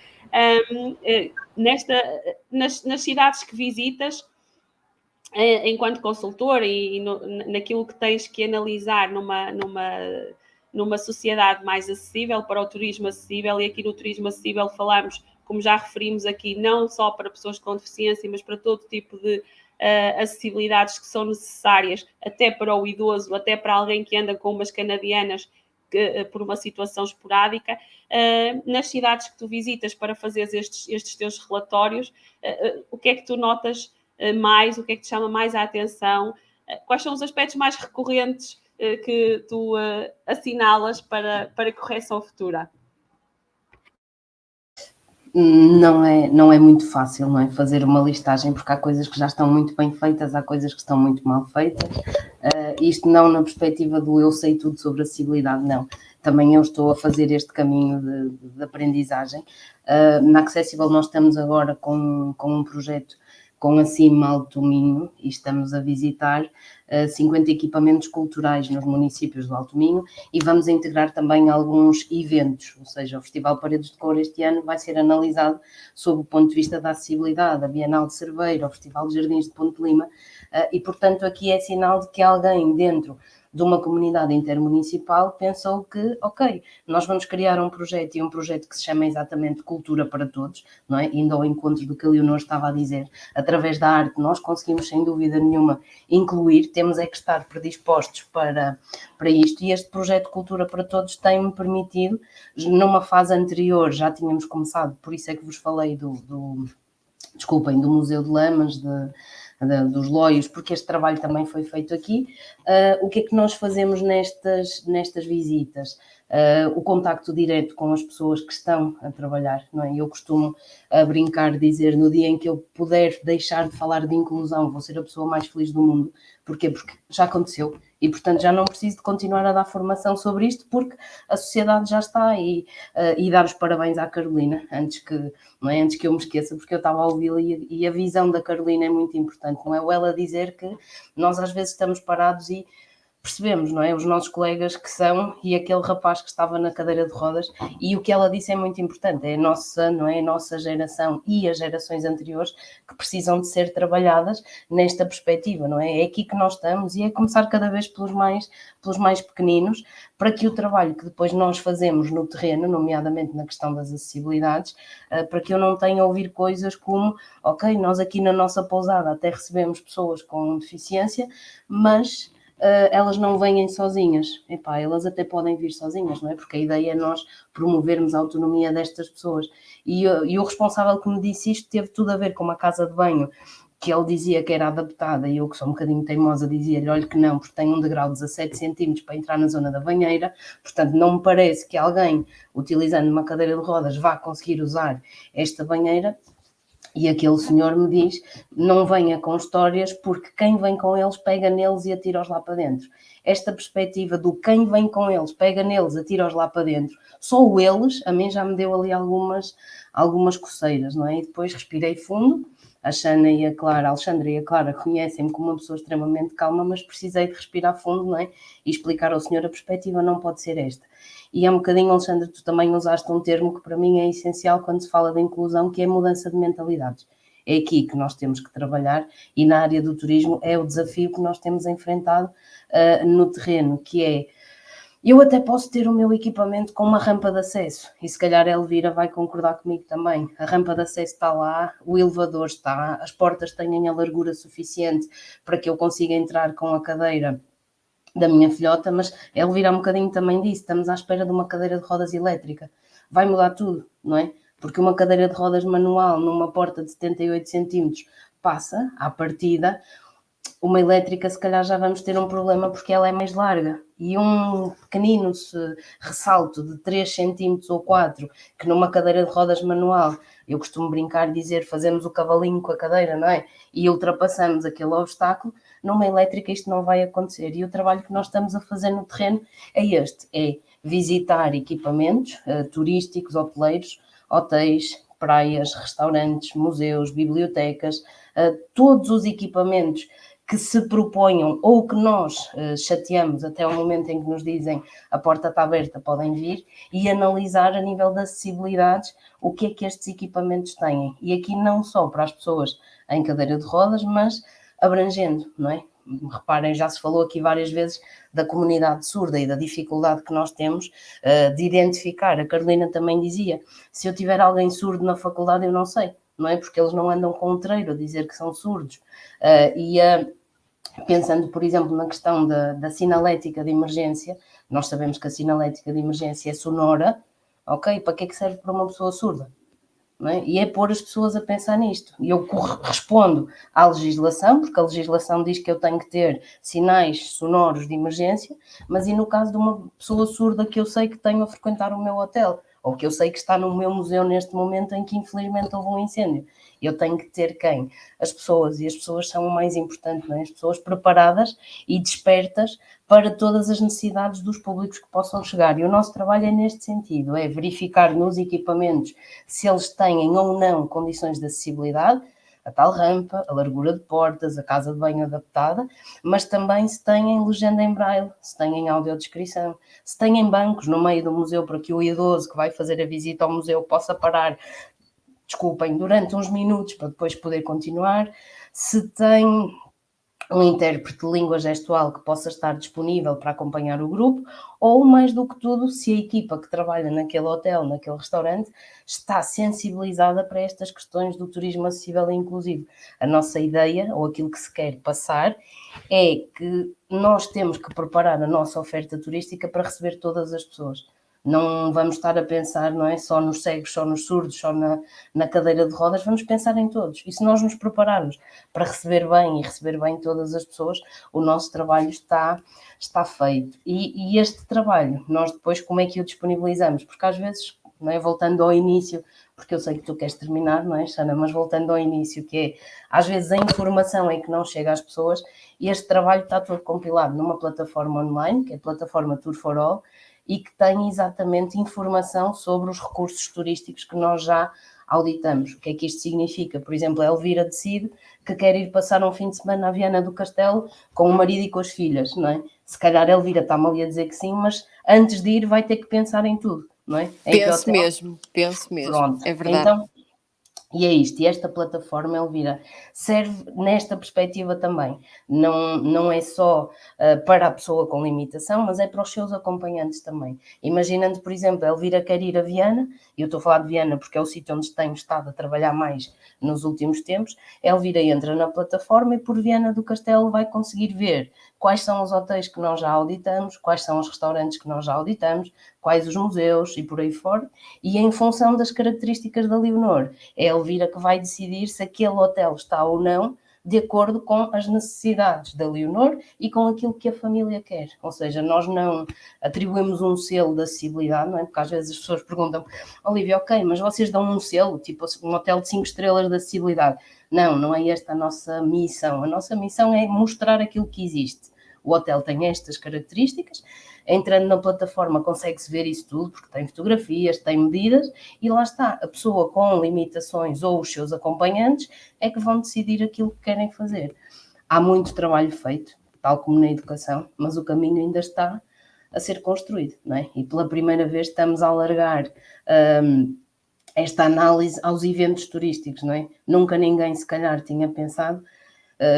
nas cidades que visitas, enquanto consultora e naquilo que tens que analisar numa sociedade mais acessível, para o turismo acessível, e aqui no turismo acessível falamos, como já referimos aqui, não só para pessoas com deficiência, mas para todo tipo de acessibilidades que são necessárias, até para o idoso, até para alguém que anda com umas canadianas por uma situação esporádica. Nas cidades que tu visitas para fazeres estes teus relatórios, o que é que tu notas mais, o que é que te chama mais a atenção? Quais são os aspectos mais recorrentes que tu assinalas para correção futura? Não é muito fácil, não é, fazer uma listagem, porque há coisas que já estão muito bem feitas, há coisas que estão muito mal feitas. Isto não na perspectiva do eu sei tudo sobre acessibilidade, não. Também eu estou a fazer este caminho de aprendizagem. Na Accessible nós estamos agora com um projeto com a CIM Alto Minho e estamos a visitar 50 equipamentos culturais nos municípios do Alto Minho e vamos integrar também alguns eventos, ou seja, o Festival Paredes de Cor este ano vai ser analisado sob o ponto de vista da acessibilidade, a Bienal de Cerveira, o Festival de Jardins de Ponte Lima, e portanto aqui é sinal de que alguém dentro de uma comunidade intermunicipal pensou que, ok, nós vamos criar um projeto, e um projeto que se chama exatamente Cultura para Todos, não é? Indo ao encontro do que a Leonor estava a dizer, através da arte nós conseguimos sem dúvida nenhuma incluir, temos é que estar predispostos para isto, e este projeto Cultura para Todos tem-me permitido, numa fase anterior já tínhamos começado, por isso é que vos falei do Museu de Lamas, dos Loios, porque este trabalho também foi feito aqui. O que é que nós fazemos nestas visitas? O contacto direto com as pessoas que estão a trabalhar, não é? Eu costumo brincar, dizer, no dia em que eu puder deixar de falar de inclusão, vou ser a pessoa mais feliz do mundo. Porquê? Porque já aconteceu e, portanto, já não preciso de continuar a dar formação sobre isto, porque a sociedade já está e dar os parabéns à Carolina, antes que eu me esqueça, porque eu estava a ouvi-la e a visão da Carolina é muito importante, não é? Ela dizer que nós às vezes estamos parados e percebemos, não é? Os nossos colegas que são, e aquele rapaz que estava na cadeira de rodas, e o que ela disse é muito importante, é a nossa, não é? A nossa geração e as gerações anteriores que precisam de ser trabalhadas nesta perspectiva, não é? É aqui que nós estamos e é começar cada vez pelos mais pequeninos, para que o trabalho que depois nós fazemos no terreno, nomeadamente na questão das acessibilidades, para que eu não tenha a ouvir coisas como, ok, nós aqui na nossa pousada até recebemos pessoas com deficiência, mas elas não vêm sozinhas. Epá, elas até podem vir sozinhas, não é? Porque a ideia é nós promovermos a autonomia destas pessoas. E o responsável que me disse isto teve tudo a ver com uma casa de banho que ele dizia que era adaptada, e eu, que sou um bocadinho teimosa, dizia-lhe, olha que não, porque tem um degrau de 17 centímetros para entrar na zona da banheira, portanto não me parece que alguém, utilizando uma cadeira de rodas, vá conseguir usar esta banheira. E aquele senhor me diz, não venha com histórias, porque quem vem com eles pega neles e atira-os lá para dentro. Esta perspectiva do quem vem com eles, pega neles, atira-os lá para dentro, só eles, a mim já me deu ali algumas coceiras, não é? E depois respirei fundo. A Alexandra e a Clara conhecem-me como uma pessoa extremamente calma, mas precisei de respirar fundo, não é? E explicar ao senhor a perspectiva não pode ser esta. E é um bocadinho, Alexandra, tu também usaste um termo que para mim é essencial quando se fala de inclusão, que é mudança de mentalidades. É aqui que nós temos que trabalhar e na área do turismo é o desafio que nós temos enfrentado no terreno, que é, eu até posso ter o meu equipamento com uma rampa de acesso, e se calhar a Elvira vai concordar comigo também, a rampa de acesso está lá, o elevador está, as portas têm a largura suficiente para que eu consiga entrar com a cadeira da minha filhota, mas a Elvira um bocadinho também disse, estamos à espera de uma cadeira de rodas elétrica, vai mudar tudo, não é? Porque uma cadeira de rodas manual numa porta de 78 centímetros passa, à partida, uma elétrica se calhar já vamos ter um problema porque ela é mais larga, e um pequenino ressalto de 3 centímetros ou 4, que numa cadeira de rodas manual, eu costumo brincar e dizer, fazemos o cavalinho com a cadeira, não é? E ultrapassamos aquele obstáculo, numa elétrica isto não vai acontecer, e o trabalho que nós estamos a fazer no terreno é este, é visitar equipamentos turísticos, hoteleiros, hotéis, praias, restaurantes, museus, bibliotecas, todos os equipamentos que se proponham ou que nós chateamos até o momento em que nos dizem a porta está aberta, podem vir, e analisar a nível de acessibilidades o que é que estes equipamentos têm. E aqui não só para as pessoas em cadeira de rodas, mas abrangendo, não é? Reparem, já se falou aqui várias vezes da comunidade surda e da dificuldade que nós temos de identificar. A Carolina também dizia, se eu tiver alguém surdo na faculdade eu não sei, não é? Porque eles não andam com o treiro a dizer que são surdos. Pensando, por exemplo, na questão da sinalética de emergência, nós sabemos que a sinalética de emergência é sonora, ok? Para que é que serve para uma pessoa surda? Não é? E é pôr as pessoas a pensar nisto. E eu respondo à legislação, porque a legislação diz que eu tenho que ter sinais sonoros de emergência, mas e no caso de uma pessoa surda que eu sei que tenho a frequentar o meu hotel, ou que eu sei que está no meu museu neste momento em que infelizmente houve um incêndio, eu tenho que ter quem? As pessoas, e as pessoas são o mais importante, não é? As pessoas preparadas e despertas para todas as necessidades dos públicos que possam chegar. E o nosso trabalho é neste sentido, é verificar nos equipamentos se eles têm ou não condições de acessibilidade, a tal rampa, a largura de portas, a casa de banho adaptada, mas também se têm legenda em braille, se têm audiodescrição, se têm bancos no meio do museu para que o idoso que vai fazer a visita ao museu possa parar, durante uns minutos para depois poder continuar, se tem um intérprete de língua gestual que possa estar disponível para acompanhar o grupo, ou, mais do que tudo, se a equipa que trabalha naquele hotel, naquele restaurante, está sensibilizada para estas questões do turismo acessível e inclusivo. A nossa ideia, ou aquilo que se quer passar, é que nós temos que preparar a nossa oferta turística para receber todas as pessoas. Não vamos estar a pensar, não é, só nos cegos, só nos surdos, só na cadeira de rodas, vamos pensar em todos. E se nós nos prepararmos para receber bem todas as pessoas, o nosso trabalho está feito. E este trabalho, nós depois como é que o disponibilizamos? Porque às vezes, não é, voltando ao início, porque eu sei que tu queres terminar, não é, Xana? Mas voltando ao início, que é, às vezes a informação é que não chega às pessoas, e este trabalho está todo compilado numa plataforma online, que é a plataforma Tour for All, e que tem exatamente informação sobre os recursos turísticos que nós já auditamos. O que é que isto significa? Por exemplo, a Elvira decide que quer ir passar um fim de semana à Viana do Castelo com o marido e com as filhas, não é? Se calhar a Elvira está-me ali a dizer que sim, mas antes de ir vai ter que pensar em tudo, não é? Penso mesmo. Pronto. É verdade. Então, e é isto, e esta plataforma, Elvira, serve nesta perspectiva também. Não é só para a pessoa com limitação, mas é para os seus acompanhantes também. Imaginando, por exemplo, a Elvira quer ir a Viana, e eu estou a falar de Viana porque é o sítio onde tenho estado a trabalhar mais nos últimos tempos, a Elvira entra na plataforma e por Viana do Castelo vai conseguir ver quais são os hotéis que nós já auditamos, quais são os restaurantes que nós já auditamos, quais os museus e por aí fora, e em função das características da Leonor, é a Elvira que vai decidir se aquele hotel está ou não de acordo com as necessidades da Leonor e com aquilo que a família quer. Ou seja, nós não atribuímos um selo de acessibilidade, não é? Porque às vezes as pessoas perguntam, Olívia, ok, mas vocês dão um selo, tipo um hotel de 5 estrelas de acessibilidade. Não, não é esta a nossa missão. A nossa missão é mostrar aquilo que existe. O hotel tem estas características, entrando na plataforma consegue-se ver isso tudo, porque tem fotografias, tem medidas, e lá está, a pessoa com limitações ou os seus acompanhantes é que vão decidir aquilo que querem fazer. Há muito trabalho feito, tal como na educação, mas o caminho ainda está a ser construído, não é? E pela primeira vez estamos a alargar esta análise aos eventos turísticos, não é? Nunca ninguém, se calhar, tinha pensado,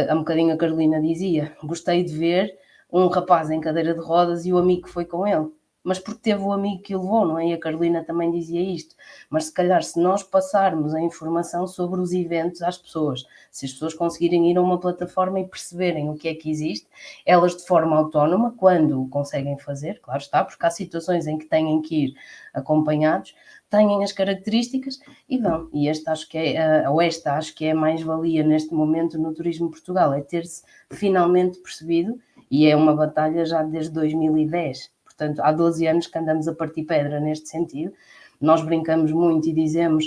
há um bocadinho a Carolina dizia, gostei de ver um rapaz em cadeira de rodas e o amigo que foi com ele, mas porque teve o amigo que o levou, não é? E a Carolina também dizia isto, mas se calhar se nós passarmos a informação sobre os eventos às pessoas, se as pessoas conseguirem ir a uma plataforma e perceberem o que é que existe, elas de forma autónoma, quando o conseguem fazer, claro está, porque há situações em que têm que ir acompanhados, têm as características e vão. E esta acho que é a mais-valia neste momento no Turismo Portugal, é ter-se finalmente percebido, e é uma batalha já desde 2010, portanto há 12 anos que andamos a partir pedra neste sentido. Nós brincamos muito e dizemos,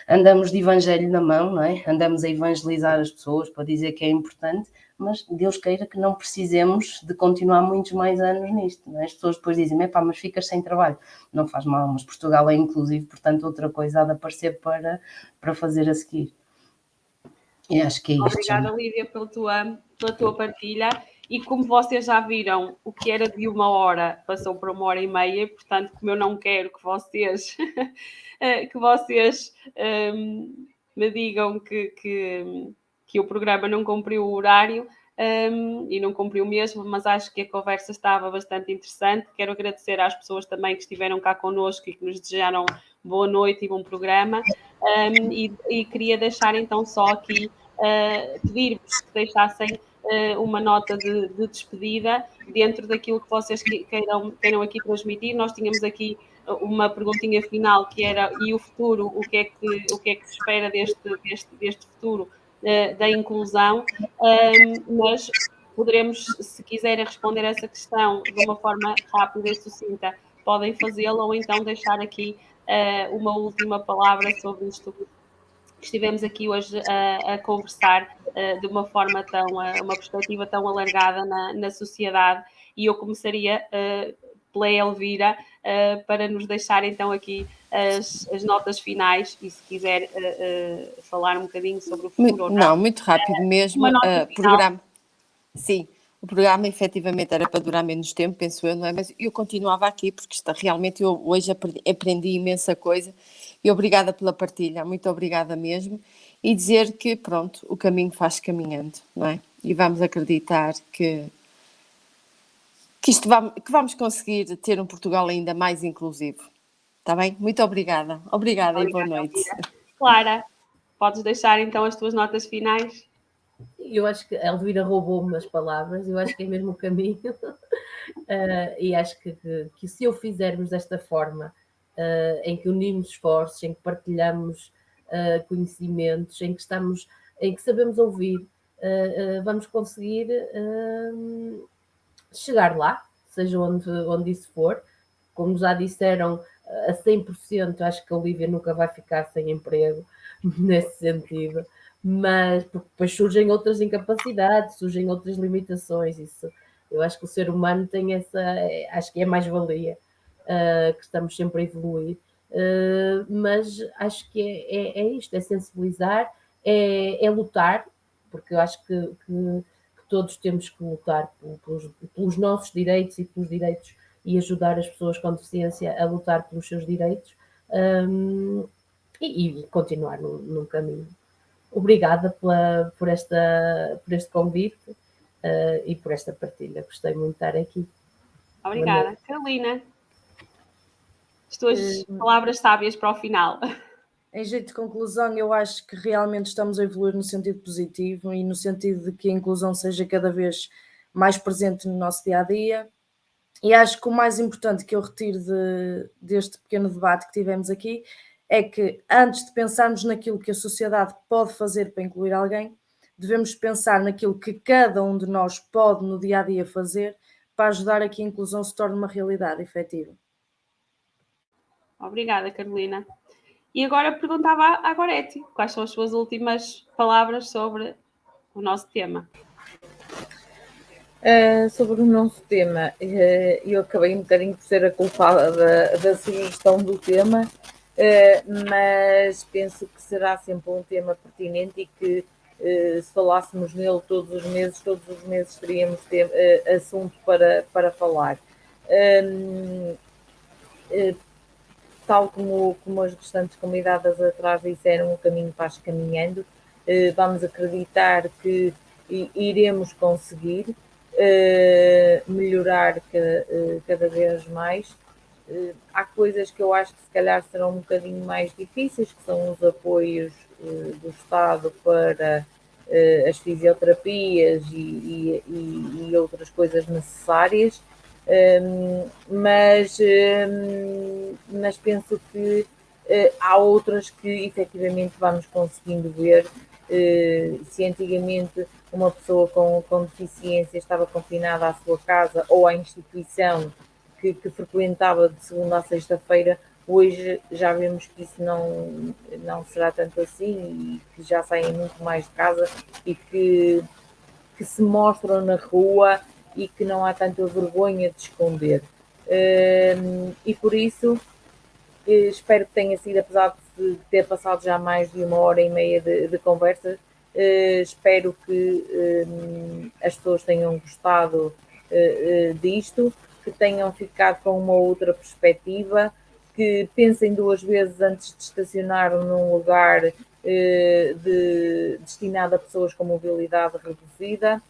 andamos de evangelho na mão, não é? Andamos a evangelizar as pessoas para dizer que é importante, mas Deus queira que não precisemos de continuar muitos mais anos nisto, não é? As pessoas depois dizem, mas ficas sem trabalho. Não faz mal, mas Portugal é inclusivo, portanto outra coisa há de aparecer para fazer a seguir. E acho que é isto. Obrigada, Lídia, pela tua partilha. E como vocês já viram, o que era de 1 hora passou para 1h30, portanto, como eu não quero que vocês, me digam que o programa não cumpriu o horário, e não cumpriu mesmo, mas acho que a conversa estava bastante interessante. Quero agradecer às pessoas também que estiveram cá connosco e que nos desejaram boa noite e bom programa. E queria deixar então só aqui, pedir-vos que deixassem uma nota de despedida dentro daquilo que vocês queiram aqui transmitir. Nós tínhamos aqui uma perguntinha final que era, e o futuro, o que é que se espera deste futuro da inclusão, mas poderemos, se quiserem responder essa questão de uma forma rápida e sucinta, podem fazê-lo, ou então deixar aqui uma última palavra sobre isto que estivemos aqui hoje a conversar de uma forma uma perspectiva tão alargada na sociedade. E eu começaria pela Elvira, para nos deixar então aqui as notas finais, e se quiser falar um bocadinho sobre o futuro ou não. Não, muito rápido mesmo. Programa. Sim, o programa efetivamente era para durar menos tempo, penso eu, não é? Mas eu continuava aqui porque realmente eu hoje aprendi imensa coisa, e obrigada pela partilha, muito obrigada mesmo, e dizer que pronto, o caminho faz caminhando, não é? E vamos acreditar que vamos conseguir ter um Portugal ainda mais inclusivo. Está bem? Muito obrigada. Obrigada e boa noite. Clara, podes deixar então as tuas notas finais? Eu acho que a Elvira roubou-me as palavras, eu acho que é mesmo o caminho. E acho que se o fizermos desta forma, em que unimos esforços, em que partilhamos conhecimentos, em que sabemos ouvir, vamos conseguir chegar lá, seja onde isso for. Como já disseram, a 100%, acho que a Olívia nunca vai ficar sem emprego, nesse sentido, mas porque depois surgem outras incapacidades, surgem outras limitações. Isso, eu acho que o ser humano tem acho que é mais valia, que estamos sempre a evoluir, mas acho que é isto, é sensibilizar, é lutar, porque eu acho que todos temos que lutar pelos nossos direitos e pelos direitos, e ajudar as pessoas com deficiência a lutar pelos seus direitos, e continuar no caminho. Obrigada por este convite e por esta partilha. Gostei muito de estar aqui. Obrigada. Carolina, as tuas palavras sábias para o final. Em jeito de conclusão, eu acho que realmente estamos a evoluir no sentido positivo e no sentido de que a inclusão seja cada vez mais presente no nosso dia-a-dia. E acho que o mais importante que eu retiro deste pequeno debate que tivemos aqui é que, antes de pensarmos naquilo que a sociedade pode fazer para incluir alguém, devemos pensar naquilo que cada um de nós pode no dia a dia fazer para ajudar a que a inclusão se torne uma realidade efetiva. Obrigada, Carolina. E agora perguntava à Gorete, quais são as suas últimas palavras sobre o nosso tema? Sobre o nosso tema, eu acabei um bocadinho por ser a culpada da sugestão do tema, mas penso que será sempre um tema pertinente e que se falássemos nele todos os meses teríamos assunto para falar. Tal como as restantes convidadas atrás disseram, o caminho faz caminhando, vamos acreditar que iremos conseguir melhorar cada vez mais. Há coisas que eu acho que se calhar serão um bocadinho mais difíceis, que são os apoios do Estado para as fisioterapias e outras coisas necessárias, mas penso que há outras que efetivamente vamos conseguindo ver. Se antigamente uma pessoa com deficiência estava confinada à sua casa ou à instituição que frequentava de segunda a sexta-feira, hoje já vemos que isso não será tanto assim e que já saem muito mais de casa e que se mostram na rua e que não há tanta vergonha de esconder. E por isso espero que tenha sido, apesar de ter passado já mais de 1h30 de conversa, espero que as pessoas tenham gostado disto, que tenham ficado com uma outra perspectiva, que pensem 2 vezes antes de estacionar num lugar destinado a pessoas com mobilidade reduzida.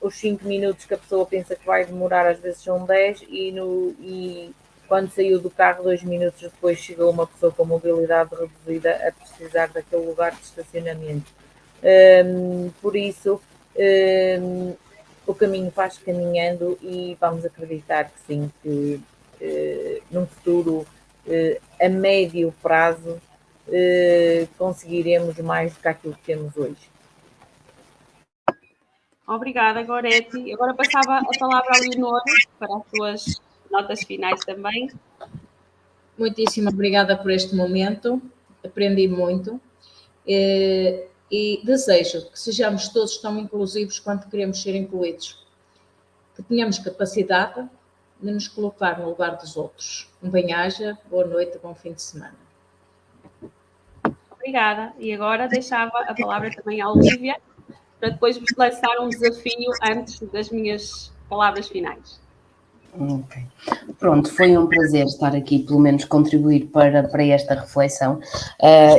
Os 5 minutos que a pessoa pensa que vai demorar às vezes são 10 e quando saiu do carro 2 minutos depois chegou uma pessoa com mobilidade reduzida a precisar daquele lugar de estacionamento. Por isso o caminho faz caminhando e vamos acreditar que sim, que num futuro a médio prazo conseguiremos mais do que aquilo que temos hoje. Obrigada, Gorete. Agora passava a palavra à Leonor para as suas notas finais também. Muitíssimo obrigada por este momento, aprendi muito e desejo que sejamos todos tão inclusivos quanto queremos ser incluídos, que tenhamos capacidade de nos colocar no lugar dos outros. Um bem-aja, boa noite, bom fim de semana. Obrigada. E agora deixava a palavra também à Olívia, para depois vos lançar um desafio antes das minhas palavras finais. Ok. Pronto, foi um prazer estar aqui, pelo menos contribuir para esta reflexão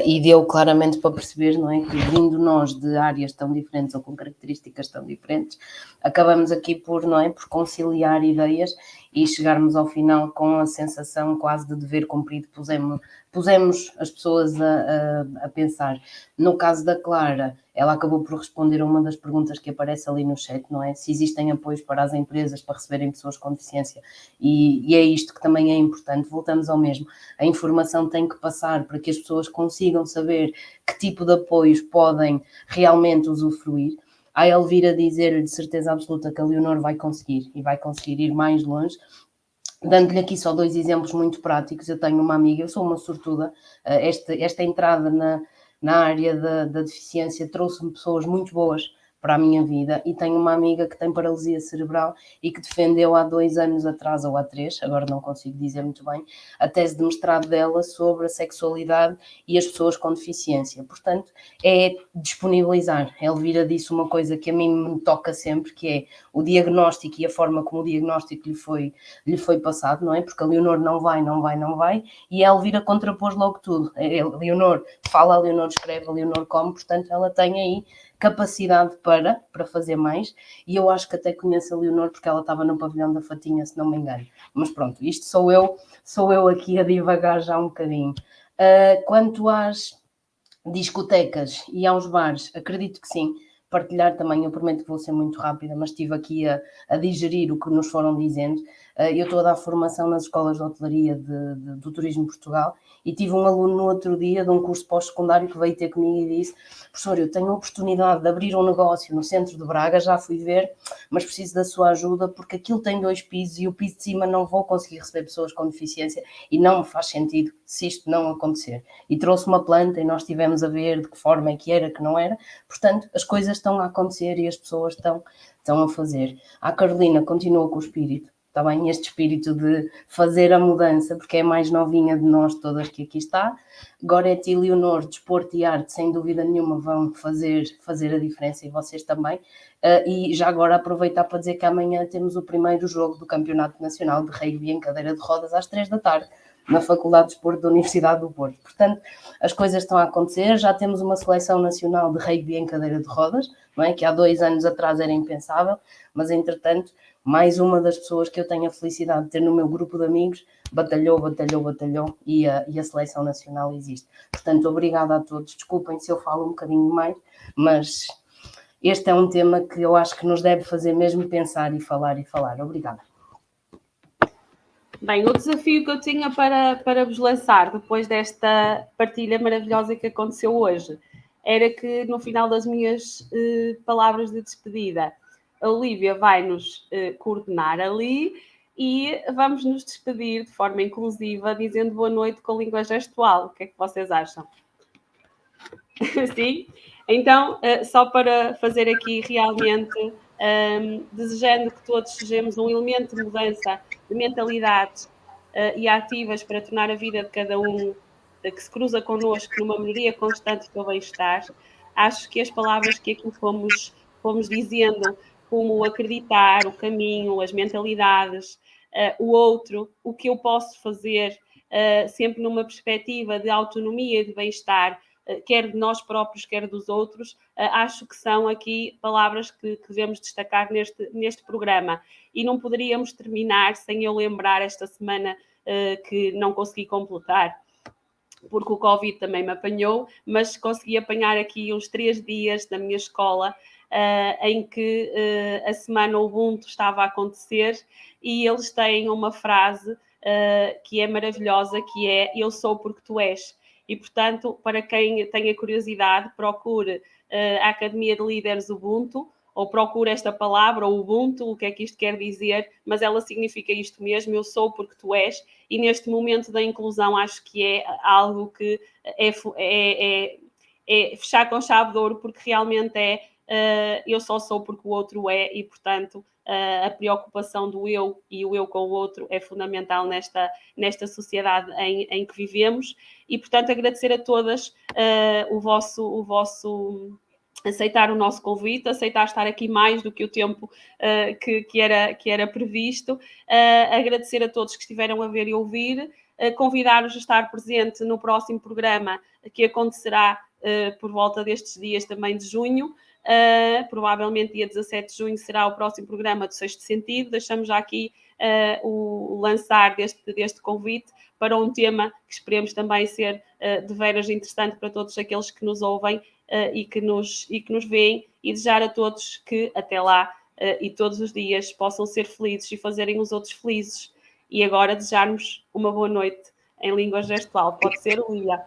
e deu claramente para perceber, não é, que vindo nós de áreas tão diferentes ou com características tão diferentes, acabamos aqui por conciliar ideias e chegarmos ao final com a sensação quase de dever cumprido. Pusemos as pessoas a pensar. No caso da Clara, ela acabou por responder a uma das perguntas que aparece ali no chat, não é? Se existem apoios para as empresas para receberem pessoas com deficiência, e é isto que também é importante. Voltamos ao mesmo. A informação tem que passar para que as pessoas consigam saber que tipo de apoios podem realmente usufruir. A Elvira dizer-lhe de certeza absoluta que a Leonor vai conseguir e vai conseguir ir mais longe. Dando-lhe aqui só 2 exemplos muito práticos, eu tenho uma amiga, eu sou uma sortuda, esta entrada na área da deficiência trouxe-me pessoas muito boas para a minha vida e tenho uma amiga que tem paralisia cerebral e que defendeu há 2 anos atrás ou há 3, agora não consigo dizer muito bem, a tese de mestrado dela sobre a sexualidade e as pessoas com deficiência. Portanto, é disponibilizar. A Elvira disse uma coisa que a mim me toca sempre, que é o diagnóstico e a forma como o diagnóstico lhe foi passado, não é? Porque a Leonor não vai, e a Elvira contrapôs logo tudo. A Leonor fala, a Leonor escreve, a Leonor come, portanto ela tem aí capacidade para fazer mais, e eu acho que até conheço a Leonor porque ela estava no pavilhão da Fatinha, se não me engano. Mas pronto, isto sou eu aqui a divagar já um bocadinho. Quanto às discotecas e aos bares, acredito que sim, partilhar também, eu prometo que vou ser muito rápida, mas estive aqui a digerir o que nos foram dizendo. Eu estou a dar formação nas escolas de hotelaria do Turismo Portugal e tive um aluno no outro dia de um curso pós-secundário que veio ter comigo e disse: professor, eu tenho a oportunidade de abrir um negócio no centro de Braga, já fui ver, mas preciso da sua ajuda porque aquilo tem 2 pisos e o piso de cima não vou conseguir receber pessoas com deficiência e não me faz sentido se isto não acontecer. E trouxe uma planta e nós estivemos a ver de que forma é que era, que não era. Portanto, as coisas estão a acontecer e as pessoas estão a fazer. A Carolina continua com o espírito. Está bem? Este espírito de fazer a mudança, porque é a mais novinha de nós todas que aqui está. Gorete e Leonor, desporto e arte, sem dúvida nenhuma, vão fazer a diferença e vocês também. E já agora aproveitar para dizer que amanhã temos o primeiro jogo do Campeonato Nacional de Rugby em cadeira de rodas às 3 da tarde, na Faculdade de Desporto da Universidade do Porto. Portanto, as coisas estão a acontecer, já temos uma seleção nacional de rugby em cadeira de rodas, não é? Que há 2 anos atrás era impensável, mas entretanto, mais uma das pessoas que eu tenho a felicidade de ter no meu grupo de amigos batalhou e a seleção nacional existe. Portanto, obrigada a todos, desculpem se eu falo um bocadinho mais, mas este é um tema que eu acho que nos deve fazer mesmo pensar e falar. Obrigada. Bem, o desafio que eu tinha para vos lançar depois desta partilha maravilhosa que aconteceu hoje era que no final das minhas palavras de despedida, a Olívia vai nos coordenar ali e vamos nos despedir de forma inclusiva, dizendo boa noite com língua gestual. O que é que vocês acham? Sim? Então, só para fazer aqui realmente, desejando que todos sejamos um elemento de mudança de mentalidades e ativas para tornar a vida de cada um que se cruza connosco numa melhoria constante do bem-estar, acho que as palavras que aqui fomos dizendo, como o acreditar, o caminho, as mentalidades, o outro, o que eu posso fazer, sempre numa perspectiva de autonomia e de bem-estar, quer de nós próprios, quer dos outros, acho que são aqui palavras que devemos destacar neste programa. E não poderíamos terminar sem eu lembrar esta semana que não consegui completar, porque o Covid também me apanhou, mas consegui apanhar aqui uns 3 dias da minha escola, em que a semana Ubuntu estava a acontecer e eles têm uma frase que é maravilhosa, que é: eu sou porque tu és. E, portanto, para quem tenha curiosidade, procure a Academia de Líderes Ubuntu, ou procure esta palavra, ou Ubuntu, o que é que isto quer dizer, mas ela significa isto mesmo: eu sou porque tu és. E neste momento da inclusão acho que é algo que é fechar com chave de ouro, porque realmente eu só sou porque o outro é, e portanto a preocupação do eu e o eu com o outro é fundamental nesta sociedade em que vivemos. E portanto agradecer a todas o vosso aceitar o nosso convite, aceitar estar aqui mais do que o tempo que era previsto, agradecer a todos que estiveram a ver e ouvir, convidar-vos a estar presente no próximo programa que acontecerá por volta destes dias também de junho. Provavelmente dia 17 de junho será o próximo programa do Sexto Sentido. Deixamos já aqui o lançar deste convite para um tema que esperemos também ser de veras interessante para todos aqueles que nos ouvem e que nos veem, e desejar a todos que até lá e todos os dias possam ser felizes e fazerem os outros felizes. E agora desejarmos uma boa noite em língua gestual. Pode ser, Olívia?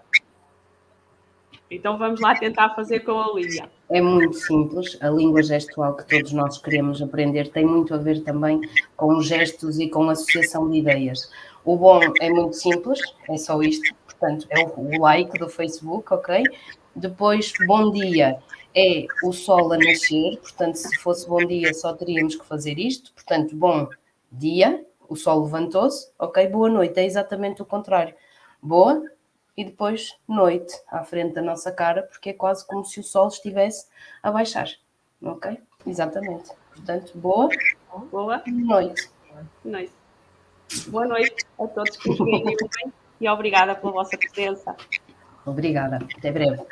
Então vamos lá tentar fazer com a Olívia. É muito simples, a língua gestual que todos nós queremos aprender tem muito a ver também com gestos e com associação de ideias. O bom é muito simples, é só isto, portanto é o like do Facebook, ok? Depois, bom dia é o sol a nascer, portanto se fosse bom dia só teríamos que fazer isto, portanto bom dia, o sol levantou-se, ok? Boa noite, é exatamente o contrário. Boa e depois noite à frente da nossa cara, porque é quase como se o sol estivesse a baixar, ok? Exatamente. Portanto, boa noite. Boa noite a todos que nos veem e obrigada pela vossa presença. Obrigada. Até breve.